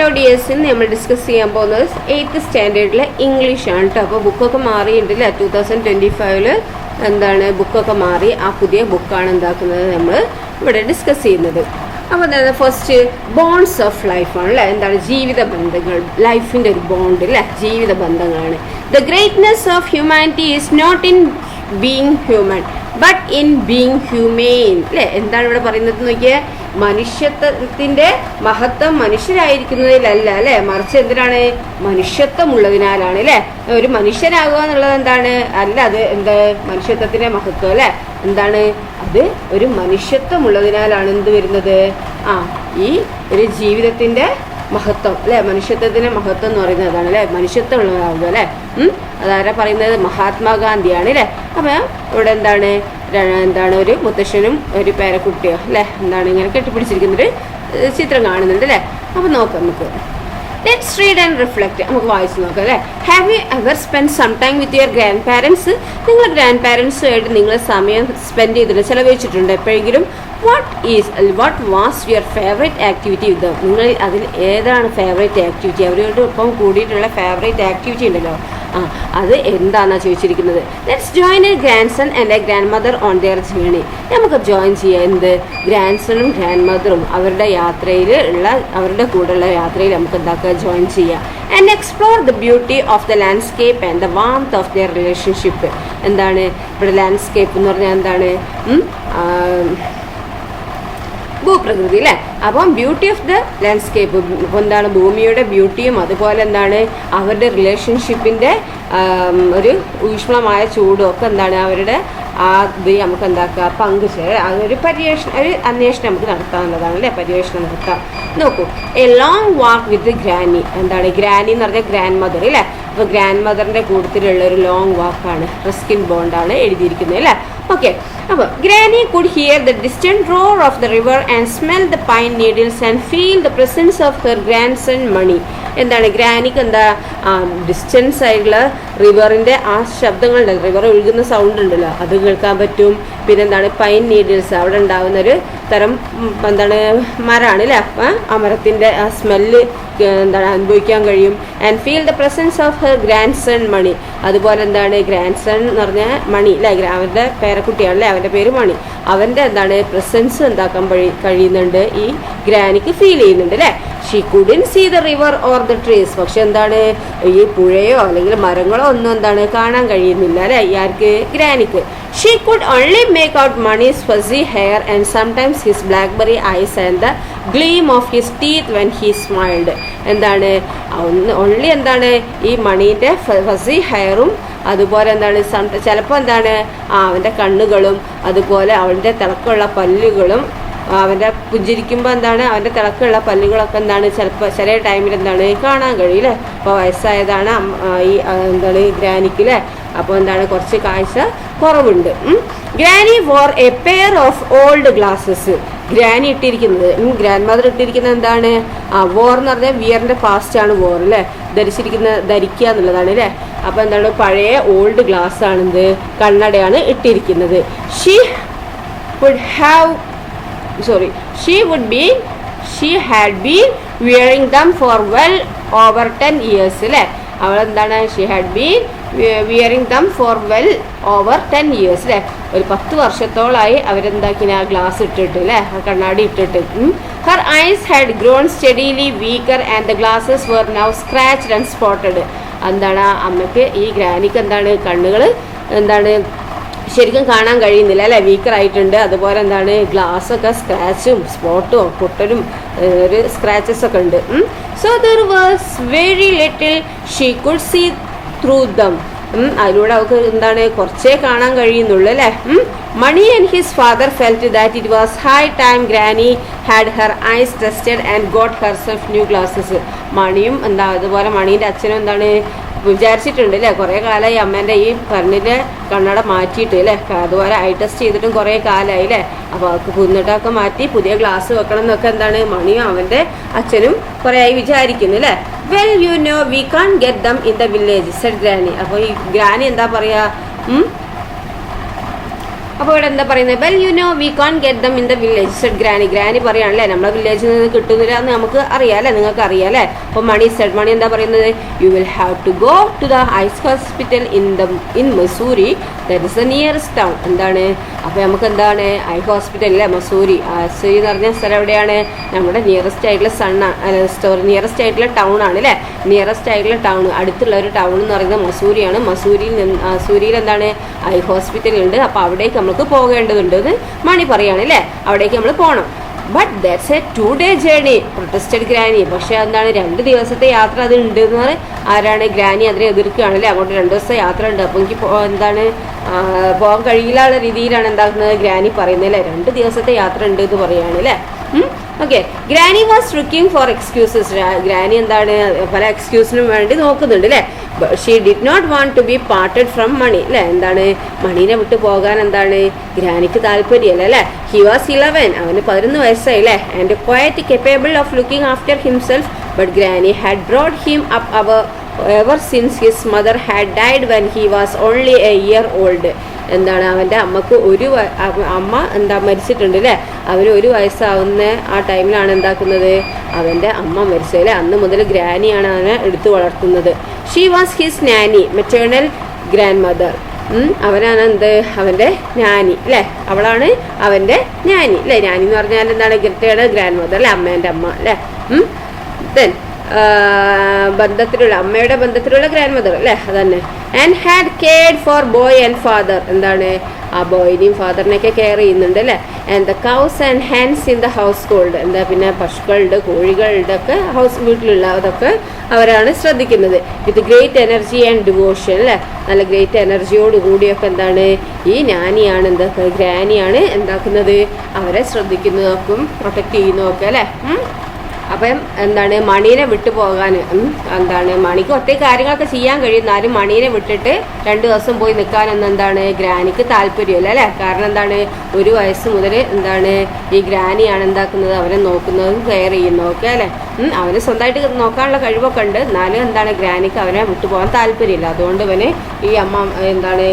Hello dears, നമ്മൾ discuss ചെയ്യാൻ പോകുന്നത് 8th സ്റ്റാൻഡേർഡിലെ ഇംഗ്ലീഷാണ് കേട്ടോ. അപ്പോൾ ബുക്കൊക്കെ മാറിയിട്ടില്ല. 2025 എന്താണ് ബുക്കൊക്കെ മാറി. ആ പുതിയ ബുക്കാണ് എന്താക്കുന്നത് നമ്മൾ ഇവിടെ ഡിസ്കസ് ചെയ്യുന്നത്. അപ്പോൾ എന്താണ് ഫസ്റ്റ് ബോണ്ട്സ് ഓഫ് ലൈഫാണ് അല്ലേ. എന്താണ് ജീവിത ബന്ധങ്ങൾ, ലൈഫിൻ്റെ ഒരു ബോണ്ട് അല്ലേ, ജീവിത ബന്ധങ്ങളാണ്. The greatness of humanity is not in being human but in being humane അല്ലേ. എന്താണ് ഇവിടെ പറയുന്നത് നോക്കിയാൽ, മനുഷ്യത്വത്തിൻ്റെ മഹത്വം മനുഷ്യരായിരിക്കുന്നതിലല്ല അല്ലേ, മറിച്ച് എന്തിനാണ്, മനുഷ്യത്വം ഉള്ളതിനാലാണ് അല്ലേ. ഒരു മനുഷ്യരാകുക എന്നുള്ളത് എന്താണ്, അല്ല അത് എന്താ മനുഷ്യത്വത്തിൻ്റെ മഹത്വം അല്ലേ. എന്താണ് അത്, ഒരു മനുഷ്യത്വം ഉള്ളതിനാലാണ് എന്ത് വരുന്നത്, ഈ ഒരു ജീവിതത്തിൻ്റെ മഹത്വം അല്ലേ, മനുഷ്യത്വത്തിൻ്റെ മഹത്വം എന്ന് പറയുന്നത് അതാണ് അല്ലേ, മനുഷ്യത്വം ഉള്ളതാകുക അല്ലേ. അതാരാ പറയുന്നത്, മഹാത്മാഗാന്ധിയാണ് അല്ലേ. അപ്പം ഇവിടെ എന്താണ് ഒരു മുത്തശ്ശനും ഒരു പേരക്കുട്ടിയോ അല്ലേ, എന്താണ് ഇങ്ങനെ കെട്ടിപ്പിടിച്ചിരിക്കുന്നൊരു ചിത്രം കാണുന്നുണ്ട് അല്ലേ. അപ്പം നോക്കാം നമുക്ക്. Let's read and reflect. നമുക്ക് വായിച്ച് നോക്കാം അല്ലേ. Have you ever spend some time with your grandparents? നിങ്ങൾ ഗ്രാൻഡ് പാരൻസുമായിട്ട് നിങ്ങൾ സമയം സ്പെൻഡ് ചെയ്തിട്ടുണ്ട്, ചിലവഴിച്ചിട്ടുണ്ട് എപ്പോഴെങ്കിലും? What was your favourite activity with them? നിങ്ങൾ അതിൽ ഏതാണ് ഫേവറേറ്റ് ആക്ടിവിറ്റി? അവരോട് ഒപ്പം കൂടിയിട്ടുള്ള ഫേവറേറ്റ് ആക്ടിവിറ്റി ഉണ്ടല്ലോ, അത് എന്താണെന്നാണ് ചോദിച്ചിരിക്കുന്നത്. Let's join a grandson and a grandmother on their journey. നമുക്ക് ജോയിൻ ചെയ്യാം എന്ത്, ഗ്രാൻഡ് സണും ഗ്രാൻഡ് മദറും അവരുടെ യാത്രയിൽ ഉള്ള, അവരുടെ കൂടെയുള്ള യാത്രയിൽ നമുക്ക് എന്താക്കുക, ജോയിൻ ചെയ്യാം. And explore the beauty of the landscape and the warmth of their relationship. എന്താണ് ഇവിടെ ലാൻഡ്സ്കേപ്പ് എന്ന് പറഞ്ഞാൽ എന്താണ്, ഭൂപ്രകൃതി അല്ലേ. അപ്പം ബ്യൂട്ടി ഓഫ് ദ ലാൻഡ്സ്കേപ്പ്, ഇപ്പോൾ എന്താണ് ഭൂമിയുടെ ബ്യൂട്ടിയും അതുപോലെ എന്താണ് അവരുടെ റിലേഷൻഷിപ്പിൻ്റെ ഒരു ഊഷ്മളമായ ചൂടും ഒക്കെ എന്താണ് അവരുടെ ഇത് നമുക്ക് എന്താക്കുക, അതൊരു അന്വേഷണം നമുക്ക് നടത്താവുന്നതാണ് അല്ലേ, പര്യവേഷണം നടത്താം. നോക്കൂ, A long walk with granny. എന്താണ് ഗ്രാനി എന്ന് പറഞ്ഞാൽ ഗ്രാൻഡ് മദർ അല്ലേ. അപ്പോൾ ഗ്രാൻഡ് മദറിൻ്റെ കൂട്ടത്തിലുള്ള ഒരു ലോങ് വാക്കാണ്, റസ്കിൻ ബോണ്ടാണ് എഴുതിയിരിക്കുന്നത് അല്ലേ. ഓക്കെ, അപ്പോൾ granny could hear the distant roar of the river and smell the pine needles and feel the presence of her grandson Mani. എന്താണ് ഗ്രാനിക്ക് എന്താ, ഡിസ്റ്റൻസ് ആയിട്ടുള്ള റിവറിൻ്റെ ആ ശബ്ദങ്ങളുണ്ട്, റിവർ ഒഴുകുന്ന സൗണ്ട് ഉണ്ടല്ലോ അത് കേൾക്കാൻ പറ്റും. പിന്നെന്താണ് പൈൻ നീഡിൽസ്, അവിടെ ഉണ്ടാകുന്നൊരു തരം എന്താണ് മരമാണ് അല്ലേ. ആ മരത്തിൻ്റെ ആ സ്മെല്ല് എന്താണ് അനുഭവിക്കാൻ കഴിയും. And feel the presence of her grandson Mani. അതുപോലെ എന്താണ് ഗ്രാൻഡ് സൺ എന്ന് പറഞ്ഞാൽ മണി അല്ലേ, അവരുടെ പേരക്കുട്ടിയാണല്ലേ, അവൻ്റെ പേര് മണി. അവൻ്റെ എന്താണ് പ്രസൻസ് എന്താക്കാൻ കഴിയുന്നുണ്ട്, ഈ ഗ്രാനിക്ക് ഫീൽ ചെയ്യുന്നുണ്ട് അല്ലേ. She കുഡിൻ see the river or the trees. പക്ഷെ എന്താണ് ഈ പുഴയോ അല്ലെങ്കിൽ മരങ്ങളോ ഒന്നും എന്താണ് കാണാൻ കഴിയുന്നില്ല അല്ലേ ആർക്ക്, ഗ്രാനിക്ക്. She could only make out Mani's fuzzy hair and sometimes his blackberry eyes and the gleam of his teeth when he smiled. എന്താണ് ഓൺലി എന്താണ് ഈ മണീൻ്റെ ഫസി ഹെയറും അതുപോലെ എന്താണ് ചിലപ്പോൾ എന്താണ് അവൻ്റെ കണ്ണുകളും അതുപോലെ അവൻ്റെ തിളക്കമുള്ള പല്ലുകളും, അവൻ്റെ പുഞ്ചിരിക്കുമ്പോൾ എന്താണ് അവൻ്റെ തിളക്കമുള്ള പല്ലുകളൊക്കെ എന്താണ് ചിലപ്പോൾ ചില ടൈമിൽ എന്താണ് കാണാൻ കഴിയില്ലേ. അപ്പോൾ വയസ്സായതാണ് ഈ എന്താണ് ഗ്രാനിക്കില്ലേ. അപ്പോൾ എന്താണ് കുറച്ച് കാഴ്ച കുറവുണ്ട്. Granny war A pair of old glasses. Granny ഇട്ടിരിക്കുന്നത്, ഗ്രാൻഡ് മദർ ഇട്ടിരിക്കുന്നത് എന്താണ്, വോർ എന്ന് പറഞ്ഞാൽ വിയറിൻ്റെ പാസ്റ്റ് ആണ് വോർ അല്ലേ, ധരിക്കുക എന്നുള്ളതാണ് അല്ലേ. അപ്പോൾ എന്താണ് പഴയ ഓൾഡ് ഗ്ലാസ് ആണെന്ത്, കണ്ണടയാണ് ഇട്ടിരിക്കുന്നത്. She had been wearing them for well over 10 years അല്ലേ. അവളെന്താണ് she had been wearing them for well over 10 years അല്ലേ. ഒരു 10 വർഷത്തോളമായി അവരെന്താക്കിന ആ ഗ്ലാസ് ഇട്ടിട്ട് അല്ലേ, ആ കണ്ണാടി ഇട്ടിട്ട്. Her eyes had grown steadily weaker and the glasses were now scratched and spotted. എന്താണ് അമ്മയ്ക്ക് ഈ ഗ്രാനിക്ക് എന്താണ് കണ്ണുകൾ എന്താണ് ശരിക്കും കാണാൻ കഴിയുന്നില്ല അല്ലേ, വീക്കറായിട്ടുണ്ട്. അതുപോലെ എന്താണ് ഗ്ലാസ്സൊക്കെ സ്ക്രാച്ചും സ്പോട്ടും പൊട്ടലും ഒരു സ്ക്രാച്ചസ് ഒക്കെ ഉണ്ട്. So there was very little she could see through them. അതിലൂടെ അവർക്ക് എന്താണ് കുറച്ചേ കാണാൻ കഴിയുന്നുള്ളൂ അല്ലേ. Mani and his father felt that it was high time Granny had her eyes tested and got herself new glasses. മണിയും എന്താ അതുപോലെ മണീൻ്റെ അച്ഛനും എന്താണ് വിചാരിച്ചിട്ടുണ്ട് അല്ലേ, കുറേ കാലമായി അമ്മേൻ്റെ ഈ കണ്ണിൻ്റെ കണ്ണട മാറ്റിയിട്ട് അല്ലേ, അതുപോലെ ഐ ടെസ്റ്റ് ചെയ്തിട്ടും കുറേ കാലമായി അല്ലേ. അപ്പോൾ അവർക്ക് പുന്നിട്ടൊക്കെ മാറ്റി പുതിയ ഗ്ലാസ് വെക്കണം എന്നൊക്കെ എന്താണ് മണിയും അവൻ്റെ അച്ഛനും കുറേ ആയി വിചാരിക്കുന്നു അല്ലേ. Well you know we can't get them in the village said granny. അപ്പോൾ ഈ ഗ്രാനി എന്താ പറയുക, അപ്പോൾ ഇവിടെ എന്താ പറയുന്നത്, well you know we can't get them in the village said granny. Granny പറയാണല്ലേ നമ്മളെ വില്ലേജിൽ നിന്ന് കിട്ടുന്നില്ല എന്ന് നമുക്ക് അറിയാം അല്ലേ, നിങ്ങൾക്ക് അറിയാം അല്ലേ. അപ്പോൾ മണി സെഡ്, മണി എന്താ പറയുന്നത്, you will have to go to the eyes hospital in Mussoorie, that is the nearest town. എന്താണ് അപ്പോൾ നമുക്ക് എന്താണ് ഐ ഹോസ്പിറ്റൽ അല്ലേ മസൂരി, മസൂരി എന്ന് പറഞ്ഞ സ്ഥലം എവിടെയാണ്, നമ്മുടെ നിയറസ്റ്റ് ആയിട്ടുള്ള നിയറസ്റ്റ് ആയിട്ടുള്ള ടൗൺ ആണ് അല്ലേ. നിയറസ്റ്റ് ആയിട്ടുള്ള ടൗൺ, അടുത്തുള്ള ഒരു ടൗൺ എന്ന് പറയുന്നത് മസൂരിയാണ്. മസൂരിയിൽ എന്താണ് ഐ ഹോസ്പിറ്റൽ ഉണ്ട്. അപ്പോൾ അവിടേക്ക് നമുക്ക് പോകേണ്ടതുണ്ട് എന്ന് മണി പറയാണ് അല്ലേ, അവിടേക്ക് നമ്മൾ പോകണം. But that's A 2-day journey protested granny. പക്ഷേ എന്താണ് 2 ദിവസത്തെ യാത്ര അത് ഉണ്ട് എന്ന് ആരാണ്, ഗ്രാനി അതിനെ എതിർക്കുകയാണ് അല്ലേ. അങ്ങോട്ട് 2 ദിവസത്തെ യാത്ര ഉണ്ട്, അപ്പോൾ എനിക്ക് എന്താണ് പോകാൻ കഴിയില്ല രീതിയിലാണ് എന്താക്കുന്നത് ഗ്രാനി പറയുന്നത് അല്ലേ. 2 ദിവസത്തെ യാത്ര ഉണ്ട് എന്ന് പറയുകയാണ് അല്ലേ. Okay, granny was looking for excuses. Granny എന്താണ് പല എക്സ്ക്യൂസിനും വേണ്ടി നോക്കുന്നുണ്ട് അല്ലേ. She did not want to be parted from Mani അല്ലേ. എന്താണ് മണീനെ വിട്ടു പോകാൻ എന്താണ് ഗ്രാനിക്ക് താല്പര്യമല്ല അല്ലേ. ഹി വാസ് 11, അവന് 11 വയസ്സായി അല്ലേ. And quiet capable of looking after himself, but granny had broad him up ever since his mother had died when he was only a year old. എന്താണ് അവൻ്റെ അമ്മക്ക് അമ്മ എന്താ മരിച്ചിട്ടുണ്ട് അല്ലേ. അവന് 1 വയസ്സാവുന്ന ആ ടൈമിലാണ് എന്താക്കുന്നത് അവൻ്റെ അമ്മ മരിച്ചത്. അന്ന് മുതൽ ഗ്രാനിയാണ് അവനെ എടുത്തു വളർത്തുന്നത്. She was his Nani, maternal grand mother. അവനാണ് അവൻ്റെ നാനി അല്ലേ, അവളാണ് അവൻ്റെ നാനി അല്ലേ. നാനി എന്ന് പറഞ്ഞാൽ എന്താണ് ഗ്രേറ്റേഡ് ഗ്രാൻഡ് മദർ അല്ലേ, അമ്മേൻ്റെ അമ്മ അല്ലേ. ദെൻ അമ്മയുടെ ബന്ധത്തിലുള്ള ഗ്രാൻഡ് മദർ അല്ലേ, അതന്നെ. And had cared four boy and father. എന്താണ് ആ ബോയിനെയും ഫാദറിനെയൊക്കെ കെയർ ചെയ്യുന്നുണ്ട് അല്ലേ. And the cows and hands in the house hold. എന്താ പിന്നെ പശുക്കളുടെ കോഴികളുടെ ഒക്കെ വീട്ടിലുള്ള അതൊക്കെ അവരാണ് ശ്രദ്ധിക്കുന്നത്. With great energy and devotion അല്ലേ. നല്ല ഗ്രേറ്റ് എനർജിയോട് കൂടിയൊക്കെ എന്താണ് ഈ നാനിയാണ് ഗ്രാനിയാണ് എന്താക്കുന്നത് അവരെ ശ്രദ്ധിക്കുന്നതൊക്കെ പ്രൊട്ടക്റ്റ് ചെയ്യുന്നതൊക്കെ അല്ലേ. അപ്പം എന്താണ് മണീനെ വിട്ടു പോകാൻ എന്താണ് മണിക്ക് ഒറ്റ കാര്യങ്ങളൊക്കെ ചെയ്യാൻ കഴിയും, എന്നാലും മണീനെ വിട്ടിട്ട് 2 ദിവസം പോയി നിൽക്കാനൊന്നും എന്താണ് ഗ്രാനിക്ക് താല്പര്യമില്ല അല്ലേ. കാരണം എന്താണ് 1 വയസ്സ് മുതൽ എന്താണ് ഈ ഗ്രാനിയാണ് എന്താക്കുന്നത് അവനെ നോക്കുന്നതും കെയർ ചെയ്യുന്നതൊക്കെ അല്ലേ. അവന് സ്വന്തമായിട്ട് നോക്കാനുള്ള കഴിവൊക്കെ ഉണ്ട്, എന്നാലും എന്താണ് ഗ്രാനിക്ക് അവനെ വിട്ടുപോകാൻ താല്പര്യമില്ല. അതുകൊണ്ട് അവന് ഈ അമ്മ എന്താണ്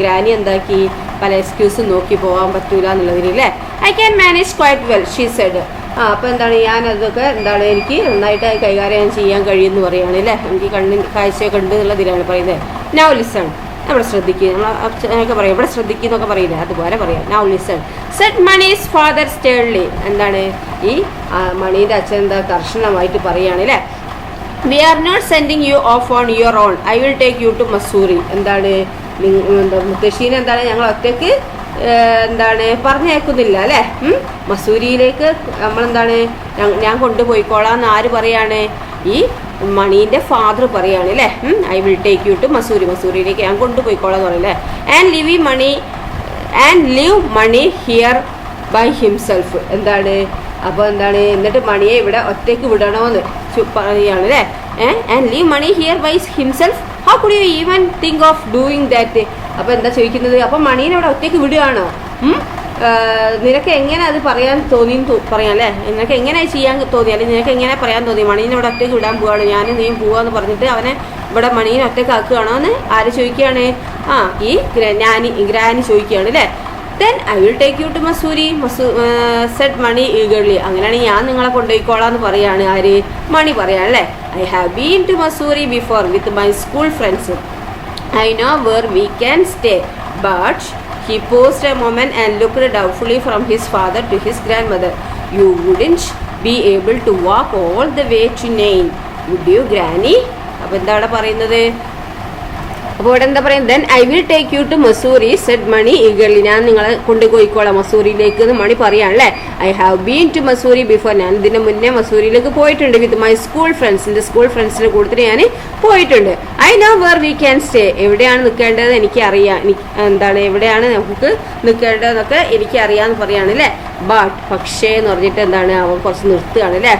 ഗ്രാനി എന്താക്കി പല എക്സ്ക്യൂസും നോക്കി പോകാൻ പറ്റൂല എന്നുള്ളതിൽ അല്ലേ. I can manage quite well she said. അപ്പോൾ എന്താണ് ഞാനതൊക്കെ എന്താണ് എനിക്ക് നന്നായിട്ട് കൈകാര്യം ചെയ്യാൻ കഴിയുമെന്ന് പറയുകയാണ് അല്ലേ. എനിക്ക് കാഴ്ചയൊക്കെ ഉണ്ട് എന്നുള്ളതിലാണ് പറയുന്നത്. നൗ ലിസൺ, അവിടെ ശ്രദ്ധിക്കുക, നമ്മളൊക്കെ പറയും ഇവിടെ ശ്രദ്ധിക്കുക എന്നൊക്കെ പറയില്ലേ, അതുപോലെ പറയാം. Now listen said Mani's father sternly. എന്താണ് ഈ മണീൻ്റെ അച്ഛൻ എന്താ കർശനമായിട്ട് പറയുകയാണ് അല്ലേ. We are not sending you off on your own, I will take you to Mussoorie. എന്താണ് മുത്തശ്ശീനെ എന്താണ് ഞങ്ങൾ ഒറ്റയ്ക്ക് എന്താണ് പറഞ്ഞേക്കുന്നില്ല അല്ലേ. മസൂരിയിലേക്ക് നമ്മളെന്താണ് ഞാൻ കൊണ്ടുപോയിക്കോളാന്ന് ആര് പറയാണ്, ഈ മണീൻ്റെ ഫാദർ പറയാണ് അല്ലേ. I will take you to മസൂരിയിലേക്ക് ഞാൻ കൊണ്ടുപോയിക്കോളാന്ന് പറയില്ലേ. And leave Mani here by himself. എന്താണ് അപ്പോൾ എന്താണ് എന്നിട്ട് മണിയെ ഇവിടെ ഒറ്റയ്ക്ക് വിടണമെന്ന് പറയുകയാണ് അല്ലേ. And leave Mani here by himself, how could you even think of doing that. അപ്പോൾ എന്താ ചോദിക്കുന്നത്, അപ്പോൾ മണീനെ അവിടെ ഒറ്റയ്ക്ക് വിടുകയാണോ, നിനക്ക് എങ്ങനെ അത് പറയാൻ തോന്നിയെന്ന് പറയാം അല്ലേ. നിനക്ക് എങ്ങനെ ചെയ്യാൻ തോന്നി, അല്ലെങ്കിൽ നിനക്ക് എങ്ങനെ പറയാൻ തോന്നി മണീനെ ഇവിടെ ഒറ്റയ്ക്ക് വിടാൻ പോവാണ്, ഞാൻ നീ പോവാന്ന് പറഞ്ഞിട്ട് അവനെ ഇവിടെ മണീനെ ഒറ്റയ്ക്ക് ആക്കുകയാണോ എന്ന് ആര് ചോദിക്കുകയാണ്, ഈ ഗ്രാനി ചോദിക്കുകയാണ് അല്ലേ. Then I will take you to Mussoorie said Mani eagerly. അങ്ങനെയാണെങ്കിൽ ഞാൻ നിങ്ങളെ കൊണ്ടുപോയിക്കോളാന്ന് പറയാണ് ആര്, മണി പറയാം അല്ലേ. I have been to Mussoorie before with my school friends, I know where we can stay. But he paused a moment and looked doubtfully from his father to his grandmother. You wouldn't be able to walk all the way to Nain, would you, Granny? അപ്പോൾ എന്താണ് പറയുന്നത്, അപ്പോൾ ഇവിടെ എന്താ പറയുന്നത്, then I will take you to Mussoorie said Mani eagerly. ഞാൻ നിങ്ങളെ കൊണ്ടുപോയിക്കോളാം മസൂരിയിലേക്ക് എന്ന് മണി പറയാണല്ലേ. I have been to Mussoorie before, ഞാൻ ഇതിന് മുന്നേ മസൂരിയിലേക്ക് പോയിട്ടുണ്ട് വിത്ത് മൈ സ്കൂൾ ഫ്രണ്ട്സ്, എൻ്റെ സ്കൂൾ ഫ്രണ്ട്സിൻ്റെ കൂട്ടത്തിൽ ഞാൻ പോയിട്ടുണ്ട്. I know where we can stay, എവിടെയാണ് നിൽക്കേണ്ടത് എനിക്കറിയാം, എന്താണ് എവിടെയാണ് നമുക്ക് നിൽക്കേണ്ടതെന്നൊക്കെ എനിക്കറിയാമെന്ന് പറയുകയാണല്ലേ. ബട്ട് പക്ഷേ എന്ന് പറഞ്ഞിട്ട് എന്താണ് അവൻ കുറച്ച് നിർത്തുകയാണ് അല്ലേ.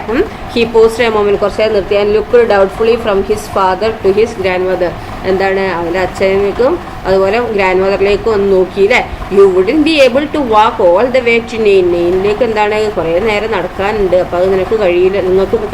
ഹി പോസ്റ്റ് എ മൊമെന്റ് കുറച്ച് നേരം നിർത്തി. And look doubtfully from his father to his grandmother. എന്താണ് അവൻ്റെ അച്ഛനിലേക്കും അതുപോലെ ഗ്രാൻഡ് മദറിലേക്കും ഒന്ന് നോക്കിയില്ലേ. You wouldn't be able to walk all the way to നെയിനിലേക്ക് എന്താണ് കുറേ നേരം നടക്കാനുണ്ട്, അപ്പോൾ അത് നിങ്ങൾക്ക്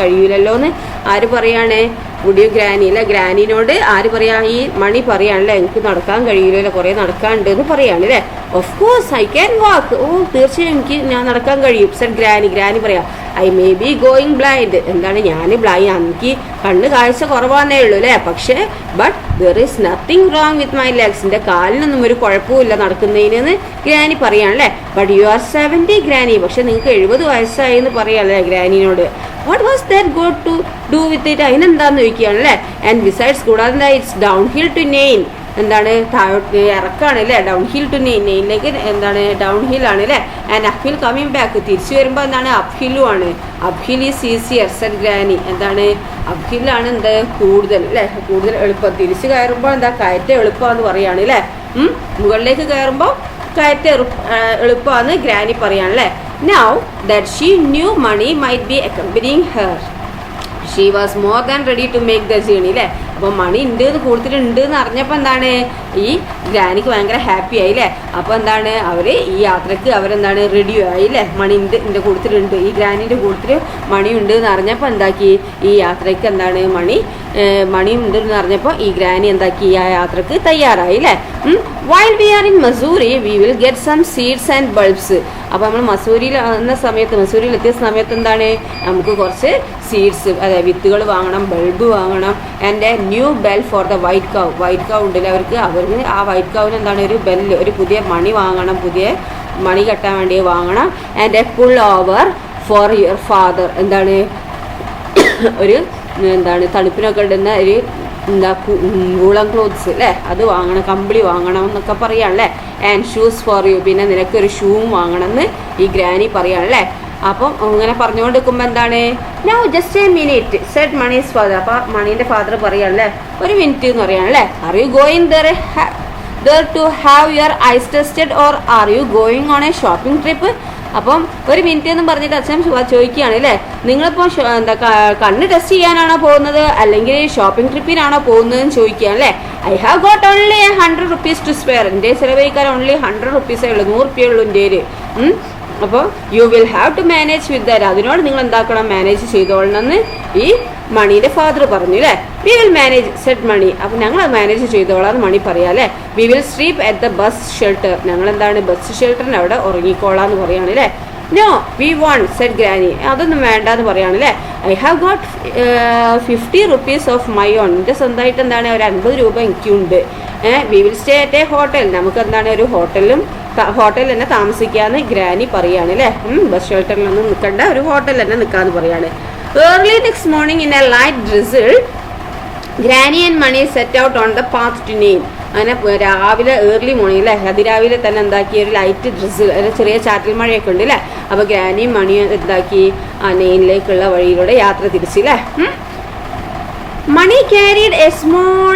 കഴിയില്ലല്ലോ എന്ന് ആര് പറയാണ്, വുഡ് യു ഗ്രാനി അല്ലെ, ഗ്രാനിനോട് ആര് പറയാ, ഈ മണി പറയാണല്ലേ, എനിക്ക് നടക്കാൻ കഴിയില്ല, കുറെ നടക്കാനുണ്ട് എന്ന് പറയാണ് അല്ലേ. Of course I can walk, ഓ തീർച്ചയായും എനിക്ക് ഞാൻ നടക്കാൻ കഴിയും. സെഡ് ഗ്രാനി, ഗ്രാനി പറയാ I may be going blind, എന്താണ് ഞാൻ എനിക്ക് കണ്ണ് കാഴ്ച കുറവാന്നേ ഉള്ളൂ അല്ലേ, പക്ഷേ but there is nothing wrong with my legs, എൻ്റെ കാലിനൊന്നും ഒരു കുഴപ്പമില്ല നടക്കുന്നതിനെന്ന് ഗ്രാനി പറയാണല്ലേ. ബട്ട് യു ആർ 70 ഗ്രാനി, പക്ഷെ നിങ്ങൾക്ക് 70 വയസ്സായി എന്ന് പറയാല്ലേ ഗ്രാനിനോട്. What was that got to do with it, അതിനെന്താന്ന് ചോദിക്കുകയാണല്ലേ. ആൻഡ് ബിസൈഡ്സ് കൂടാതെ ഇറ്റ്സ് ഡൗൺ ഹിൽ ടു നെയിൻ, എന്താണ് താഴോട്ട് ഇറക്കാണ് അല്ലേ, ഡൗൺ ഹിൽ ടു നെയിനിലേക്ക് എന്താണ് ഡൗൺ ഹിൽ ആണ് അല്ലേ. And up hill coming back, തിരിച്ചു വരുമ്പോൾ എന്താണ് അപ് ഹില്ലും ആണ്. Up hill is easier said Granny, എന്താണ് അപ് ഹില്ലാണ് എന്ത് കൂടുതൽ അല്ലേ, കൂടുതൽ എളുപ്പം. തിരിച്ചു കയറുമ്പോൾ എന്താ കയറ്റം എളുപ്പമാണെന്ന് പറയാണ് അല്ലേ. മുകളിലേക്ക് കയറുമ്പോൾ കയറ്റം എളുപ്പമാണെന്ന് ഗ്രാനി പറയാണല്ലേ. Now that she knew Mani might be accompanying her, she was more than ready to make the journey അല്ലേ. അപ്പോൾ മണി ഉണ്ട് എന്ന് കൊടുത്തിട്ടുണ്ട് എന്ന് അറിഞ്ഞപ്പോൾ എന്താണ് ഈ ഗ്രാനിക്ക് ഭയങ്കര ഹാപ്പി ആയി അല്ലേ. അപ്പോൾ എന്താണ് അവർ ഈ യാത്രക്ക് അവരെന്താണ് റെഡി ആയി അല്ലേ. മണി ഉണ്ട് എൻ്റെ കൊടുത്തിട്ടുണ്ട്, ഈ ഗ്രാനിൻ്റെ കൊടുത്തിട്ട് മണി ഉണ്ട് എന്ന് അറിഞ്ഞപ്പോൾ എന്താക്കി ഈ യാത്രയ്ക്ക് എന്താണ് മണി ഉണ്ട് എന്ന് അറിഞ്ഞപ്പോൾ ഈ ഗ്രാനി എന്താക്കി ആ യാത്രക്ക് തയ്യാറായി അല്ലേ. While we are in Mussoorie we will get some seeds and bulbs. അപ്പോൾ നമ്മൾ മസൂരിയിൽ എത്തിയ സമയത്ത് എന്താണ് നമുക്ക് കുറച്ച് സീഡ്സ് അതായത് വിത്തുകൾ വാങ്ങണം, ബൾബ് വാങ്ങണം, and a new bell for the white cow ഉണ്ടല്ലോ അവർക്ക് ആ വൈറ്റ് കൗവിന് എന്താണ് ഒരു ബെല്ല്, ഒരു പുതിയ മണി വാങ്ങണം, പുതിയ മണി കെട്ടാൻ വേണ്ടി വാങ്ങണം. And A pull over for your father, എന്താണ് ഒരു എന്താണ് തണുപ്പിനൊക്കെ ഇടുന്ന ഒരു വൂളൻ ക്ലോത്ത്സ് അല്ലേ, അത് വാങ്ങണം, കമ്പിളി വാങ്ങണം എന്നൊക്കെ പറയാണല്ലേ. ആൻഡ് ഷൂസ് ഫോർ യു, പിന്നെ നിനക്കൊരു ഷൂവും വാങ്ങണം എന്ന് ഈ ഗ്രാനി പറയാണല്ലേ. അപ്പം ഇങ്ങനെ പറഞ്ഞുകൊണ്ടിരിക്കുമ്പോൾ എന്താണ് now just a minute said Mani's father, അപ്പോൾ മണീൻ്റെ ഫാദർ പറയാണല്ലേ ഒരു മിനിറ്റ് എന്ന് പറയാണല്ലേ. Are you going there to have your eyes tested or are you going on a shopping trip. അപ്പം ഒരു മിനിറ്റ് എന്നും പറഞ്ഞിട്ട് അച്ഛൻ ചോദിക്കുകയാണ് അല്ലേ, നിങ്ങളിപ്പോൾ എന്താ കണ്ണ് ടെസ്റ്റ് ചെയ്യാനാണോ പോകുന്നത് അല്ലെങ്കിൽ ഷോപ്പിംഗ് ട്രിപ്പിനാണോ പോകുന്നതെന്ന് ചോദിക്കുകയാണ് അല്ലേ. I have got only 100 rupees to spare, എൻ്റെ ചിലവഴിക്കാൻ ഓൺലി 100 rupees ഉള്ളൂ, 100 രൂപയേ ഉള്ളൂ എൻ്റെ. അപ്പോൾ you will have to manage with that, അതിനോട് നിങ്ങൾ എന്താക്കണം മാനേജ് ചെയ്തോളണമെന്ന് ഈ മണീൻ്റെ ഫാദർ പറഞ്ഞു അല്ലേ. We will manage said Mani, അപ്പം ഞങ്ങൾ മാനേജ് ചെയ്തോളാം മണി പറയാം അല്ലേ. We will sleep at the bus shelter, ഞങ്ങൾ എന്താണ് ബസ് ഷെൽട്ടറിന് അവിടെ ഉറങ്ങിക്കോളാം എന്ന് പറയാണ് അല്ലേ. No we won't said Granny, അതൊന്നും വേണ്ട എന്ന് പറയാണ് അല്ലേ. I have got 50 rupees of my own, എൻ്റെ സ്വന്തമായിട്ട് എന്താണ് ഒരു 50 രൂപ എനിക്കുണ്ട്. We will stay at a hotel, നമുക്ക് എന്താണ് ഒരു ഹോട്ടലിൽ തന്നെ താമസിക്കാമെന്ന് ഗ്രാനി പറയാണ് അല്ലേ. ബസ് ഷെൽട്ടറിലൊന്നും നിൽക്കണ്ട, ഒരു ഹോട്ടലിൽ തന്നെ നിൽക്കാമെന്ന് പറയാണ്. Early next morning in a light drizzle granny and Mani set out on the path to Nain. അങ്ങനെ രാവിലെ ഏർലി മോർണിംഗ് അല്ലേ, അതിരാവിലെ തന്നെ എന്താക്കി ഒരു ലൈറ്റ് ഡ്രിസിൽ, ചെറിയ ചാറ്റൽ മഴയൊക്കെ ഉണ്ട് അല്ലേ. അപ്പോൾ ഗ്രാനിയും മണിയും എന്താക്കി ആ നെയിനിലേക്കുള്ള വഴിയിലൂടെ യാത്ര തിരിച്ചില്ലേ. Mani carried a small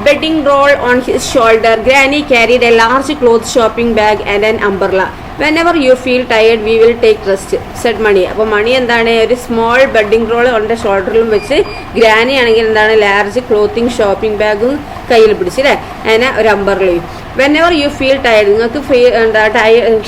bedding roll on his shoulder. Granny carried a large clothes shopping bag and an umbrella. Whenever you feel tired, we will take rest, said Mani. അപ്പോൾ മണി എന്താണ് ഒരു സ്മോൾ ബെഡിങ് റോൾ അവൻ്റെ ഷോൾഡറിലും വെച്ച്, granny ആണെങ്കിൽ എന്താണ് large clothing shopping ബാഗും കയ്യിൽ പിടിച്ചില്ലേ, അങ്ങനെ ഒരു അംബർലയും. വെനെവർ യു ഫീൽ ടയർഡ്, നിങ്ങൾക്ക്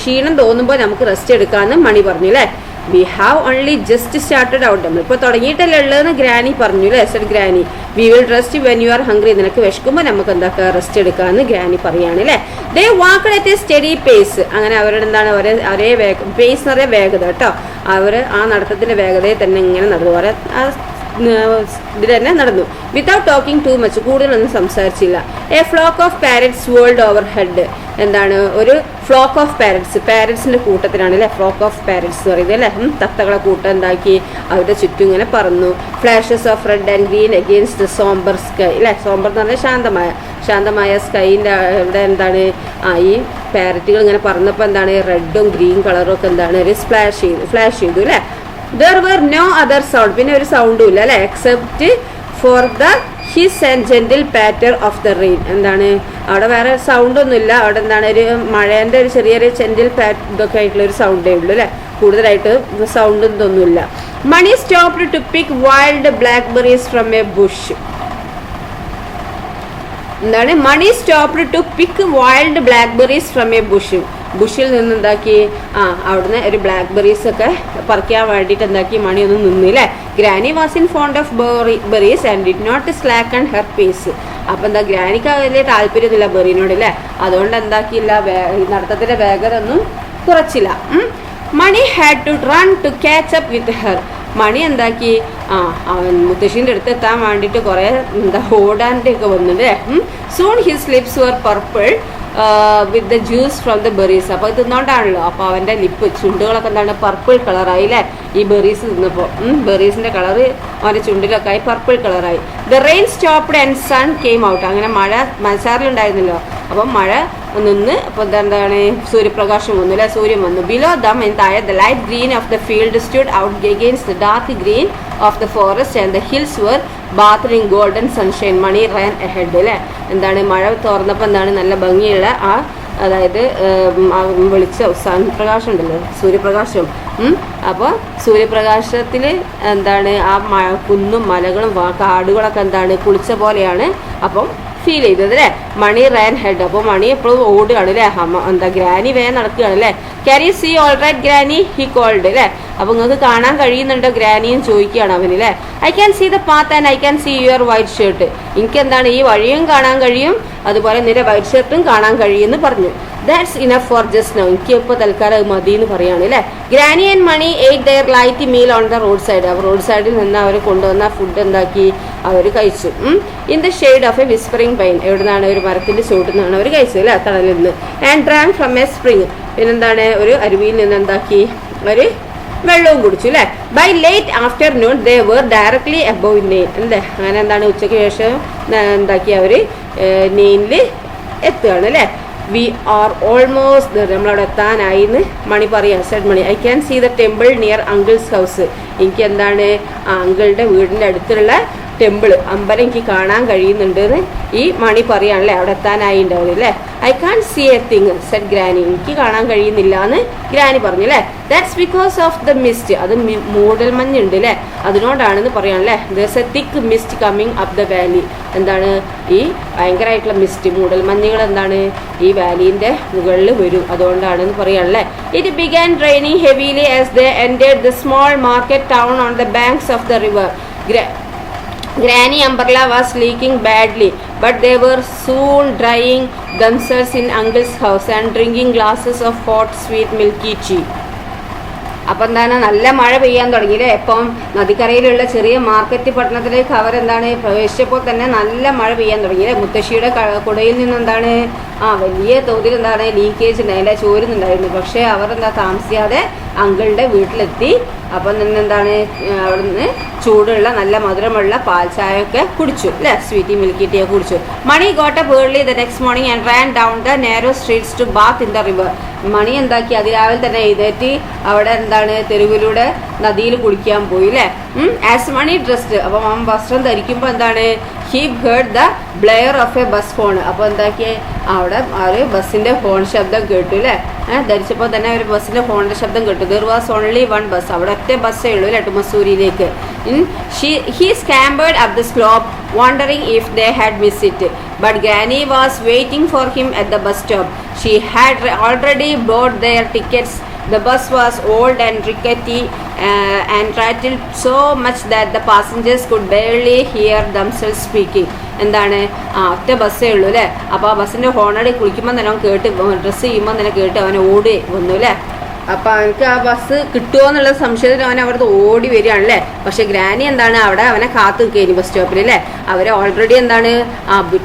ക്ഷീണം തോന്നുമ്പോൾ നമുക്ക് റെസ്റ്റ് എടുക്കാമെന്ന് മണി പറഞ്ഞു അല്ലേ. We have only just started out, നമ്മളിപ്പോൾ തുടങ്ങിയിട്ടല്ലേ ഉള്ളതെന്ന് ഗ്രാനി പറഞ്ഞു അല്ലേ, said granny. We will rest when you are hungry, നിനക്ക് വിശക്കുമ്പോൾ നമുക്ക് എന്താക്കുക റെസ്റ്റ് എടുക്കാമെന്ന് ഗ്രാനി പറയുകയാണ് അല്ലേ. They walked at a steady pace, അങ്ങനെ അവരുടെ എന്താണ് ഒരേ പേസ് എന്ന് പറയുക വേഗത കേട്ടോ, അവർ ആ നടത്തത്തിൻ്റെ വേഗതയിൽ തന്നെ ഇങ്ങനെ നടന്നു, ഇതിൽ തന്നെ നടന്നു. വിത്തൗട്ട് ടോക്കിംഗ് ടു മച്ച്, കൂടുതലൊന്നും സംസാരിച്ചില്ല. A flock of parrots whirled overhead, എന്താണ് ഒരു ഫ്ലോക്ക് ഓഫ് പാരറ്റ്സിൻ്റെ കൂട്ടത്തിലാണ് അല്ലേ ഫ്ലോക്ക് ഓഫ് പാരറ്റ്സ് എന്ന് പറയുന്നത് അല്ലേ. തത്തകളെ കൂട്ടം എന്താക്കി അവരുടെ ചുറ്റും ഇങ്ങനെ പറന്നു. Flashes of red and green against sombre sky അല്ലേ, സോംബർ എന്ന് പറഞ്ഞാൽ ശാന്തമായ സ്കൈൻ്റെ ഇവിടെ എന്താണ് ഈ പാരറ്റുകൾ ഇങ്ങനെ പറന്നപ്പോൾ എന്താണ് റെഡും ഗ്രീൻ കളറും ഒക്കെ എന്താണ് ഒരു ഫ്ലാഷ് ചെയ്തു അല്ലേ. There were no other sound, പിന്നെ ഒരു സൗണ്ടും ഇല്ല അല്ലേ, except for the hiss and gentle patter of the rain, എന്താണ് അവിടെ വേറെ സൗണ്ടൊന്നുമില്ല, അവിടെ എന്താണ് ഒരു മഴേൻ്റെ ഒരു ചെറിയൊരു ജെന്റിൽ ഇതൊക്കെ ആയിട്ടുള്ള ഒരു സൗണ്ടേ ഉള്ളൂ അല്ലേ, കൂടുതലായിട്ട് സൗണ്ടും ഇതൊന്നുമില്ല. Mani stopped to pick wild blackberries from a bush, എന്താണ് Mani stopped to pick wild blackberries from a bush, ബുഷിൽ നിന്ന് എന്താക്കി അവിടുന്ന് ഒരു ബ്ലാക്ക് ബെറീസൊക്കെ പറിക്കാൻ വേണ്ടിയിട്ട് എന്താക്കി മണി ഒന്ന് നിന്നില്ലേ. Granny was in fond of berries and did not slacken her pace. അപ്പം എന്താ ഗ്രാനിക്ക് വലിയ താല്പര്യമൊന്നുമില്ല ബെറീനോട് അല്ലേ, അതുകൊണ്ട് എന്താക്കിയില്ല നടത്തത്തിൻ്റെ വേഗത ഒന്നും കുറച്ചില്ല. Mani had to run to catch up with her. Mani എന്താക്കി അവൻ മുത്തശ്ശീൻ്റെ അടുത്ത് എത്താൻ വേണ്ടിയിട്ട് കുറേ ഓടാൻ്റെ ഒക്കെ വന്നിട്ട് soon his lips were purple with the juice from the berries. അപ്പോൾ ഇത് തിന്നോണ്ടാണല്ലോ, അപ്പോൾ അവൻ്റെ ലിപ്പ് ചുണ്ടുകളൊക്കെ എന്താണ് പർപ്പിൾ കളറായി അല്ലേ ഈ ബെറീസ് തിന്നപ്പോൾ. ബെറീസിൻ്റെ കളറ് അവൻ്റെ ചുണ്ടിലൊക്കെ ആയി പർപ്പിൾ കളറായി. The rain stopped and sun came out. അങ്ങനെ മഴ മഴച്ചാറിലുണ്ടായിരുന്നല്ലോ, അപ്പം മഴ നിന്ന് അപ്പോൾ എന്താണ് സൂര്യപ്രകാശം വന്നു അല്ലേ, സൂര്യൻ വന്നു. ബിലോ ദം താഴെ the light green of the field stood out against the dark green of the forest and the hills were bathed in golden sunshine. Mani ran ahead അല്ലേ, എന്താണ് മഴ തുറന്നപ്പോൾ എന്താണ് നല്ല ഭംഗിയുള്ള അതായത് വെളിച്ച സൺപ്രകാശം ഉണ്ടല്ലോ, സൂര്യപ്രകാശം. അപ്പോൾ സൂര്യപ്രകാശത്തിൽ എന്താണ് കുന്നും മലകളും കാടുകളൊക്കെ എന്താണ് കുളിച്ച പോലെയാണ് അപ്പം ഫീൽ ചെയ്തത് അല്ലേ. മണി റാൻ ഹെഡ്. അപ്പോൾ മണി എപ്പോഴും ഓടുകയാണ് അല്ലേ, എന്താ ഗ്രാനി വേഗം നടക്കുകയാണ് അല്ലേ. Can you see all right Granny he called അല്ലേ. അപ്പോൾ നിങ്ങൾക്ക് കാണാൻ കഴിയുന്നുണ്ടോ ഗ്രാനിയും ചോദിക്കുകയാണ് അവന് അല്ലേ. I can see the path and I can see your white shirt. എനിക്ക് എന്താണ് ഈ വഴിയും കാണാൻ കഴിയും, അതുപോലെ നിന്റെ വൈറ്റ് ഷർട്ടും കാണാൻ കഴിയുമെന്ന് പറഞ്ഞു. That's enough for just now. എനിക്ക് ഇപ്പോൾ തൽക്കാലം അത് മതി എന്ന് പറയുകയാണ് അല്ലേ. Granny and Mani ate their light meal on the roadside. അപ്പോൾ റോഡ് സൈഡിൽ നിന്ന് അവർ കൊണ്ടുവന്ന ഫുഡ് എന്താക്കി അവർ കഴിച്ചു. In the shade of a whispering pine. എവിടെ നിന്നാണ്, ഒരു മരത്തിൻ്റെ ചുവട്ടിൽ നിന്നാണ് അവർ കഴിച്ചത് അല്ലേ, തണലിൽ നിന്ന്. And drank from a spring. പിന്നെന്താണ് ഒരു അരുവിയിൽ നിന്ന് എന്താക്കി ഒരു വെള്ളവും കുടിച്ചു അല്ലേ. By late afternoon they were directly above Nain അല്ലേ. അങ്ങനെ എന്താണ് ഉച്ചയ്ക്ക് ശേഷം എന്താക്കി അവർ നെയിനിൽ എത്തുകയാണ് അല്ലേ. വി ആർ ഓൾമോസ്റ്റ് നമ്മളവിടെ എത്താനായി എന്ന് മണി പറയാം. Said Mani. I can see the temple near uncle's house. എനിക്ക് എന്താണ് അങ്കിളുടെ വീടിൻ്റെ അടുത്തുള്ള ടെമ്പിൾ അമ്പലം എനിക്ക് കാണാൻ കഴിയുന്നുണ്ട് എന്ന് ഈ മണി പറയാണല്ലേ, അവിടെ എത്താനായി ഉണ്ടാവും അല്ലേ. I can't see a thing said granny. എനിക്ക് കാണാൻ കഴിയുന്നില്ല എന്ന് ഗ്രാനി പറഞ്ഞു അല്ലേ. That's because of the mist. അത് മൂടൽമഞ്ഞുണ്ട് അല്ലേ, അതിനോടാണെന്ന് പറയാണല്ലേ. There's a thick mist coming up the valley. എന്താണ് ഈ ഭയങ്കരമായിട്ടുള്ള മിസ്റ്റ് മൂടൽമഞ്ഞുകൾ എന്താണ് ഈ വാലീൻ്റെ മുകളിൽ വരും, അതുകൊണ്ടാണെന്ന് പറയാണല്ലേ. It began raining heavily as they entered the small market town on the banks of the river. Granny umbrella was leaking badly, but they were soon drying themselves in uncle's house and drinking glasses of hot sweet milky tea. അപ്പം എന്താണ് നല്ല മഴ പെയ്യാൻ തുടങ്ങിയില്ലേ. ഇപ്പം നദിക്കരയിലുള്ള ചെറിയ market പട്ടണത്തിലേക്ക് അവരെന്താണ് പ്രവേശിച്ചപ്പോൾ തന്നെ നല്ല മഴ പെയ്യാൻ തുടങ്ങിയില്ലേ. മുത്തശ്ശിയുടെ കുടയിൽ നിന്ന് എന്താണ് വലിയ തോതിൽ എന്താണ് ലീക്കേജ് ഉണ്ടായില്ല, ചോരുന്നുണ്ടായിരുന്നു. പക്ഷേ അവർ എന്താ താമസിയാതെ അങ്കിളുടെ വീട്ടിലെത്തി. അപ്പം തന്നെ എന്താണ് അവിടെ നിന്ന് ചൂടുള്ള നല്ല മധുരമുള്ള പാൽ ചായയൊക്കെ കുടിച്ചു അല്ലേ, സ്വീറ്റി മിൽക്കി ടീ ഒക്കെ കുടിച്ചു. Mani got up early the next morning and ran down the narrow streets to bath in the river. Mani എന്താക്കി അതിരാവിലെ തന്നെ എഴുന്നേറ്റ് അവിടെ എന്താണ് തെരുവിലൂടെ നദിയിൽ കുളിക്കാൻ പോയി അല്ലേ. As Mani dressed. അപ്പം അവൻ വസ്ത്രം ധരിക്കുമ്പോൾ എന്താണ് he heard the blare of a bus horn. അപ്പോൾ എന്താക്കി അവിടെ ഒരു ബസ്സിൻ്റെ ഹോൺ ശബ്ദം കേട്ടു അല്ലേ. ധരിച്ചപ്പോൾ തന്നെ ഒരു ബസ്സിൻ്റെ ഹോണിൻ്റെ ശബ്ദം കേട്ടു. There was only one bus. അവിടെ ഒറ്റ ബസ്സേ ഉള്ളൂ അല്ലേ മസൂരിയിലേക്ക്. He scampered up the slope, wondering if they had missed it. But Granny was waiting for him at the bus stop. She had already bought their tickets. The bus was old and rickety and rattled so much that the passengers could barely hear themselves speaking. എന്താണ് ഒറ്റ ബസ്സേ ഉള്ളൂ അല്ലേ. അപ്പോൾ ആ ബസ്സിൻ്റെ ഹോണടി കുളിക്കുമ്പോൾ തന്നെ അവൻ കേട്ട്, ഡ്രസ്സ് ചെയ്യുമ്പോൾ തന്നെ കേട്ട് അവൻ ഓടി വന്നു അല്ലേ. അപ്പോൾ അവനക്ക് ആ ബസ് കിട്ടുമോ എന്നുള്ള സംശയത്തിൽ അവൻ അവിടുത്തെ ഓടി വരികയാണല്ലേ. പക്ഷെ ഗ്രാനി എന്താണ് അവിടെ അവനെ കാത്തു നിൽക്കുകയാണ് ബസ് സ്റ്റോപ്പിൽ അല്ലേ. അവർ ഓൾറെഡി എന്താണ്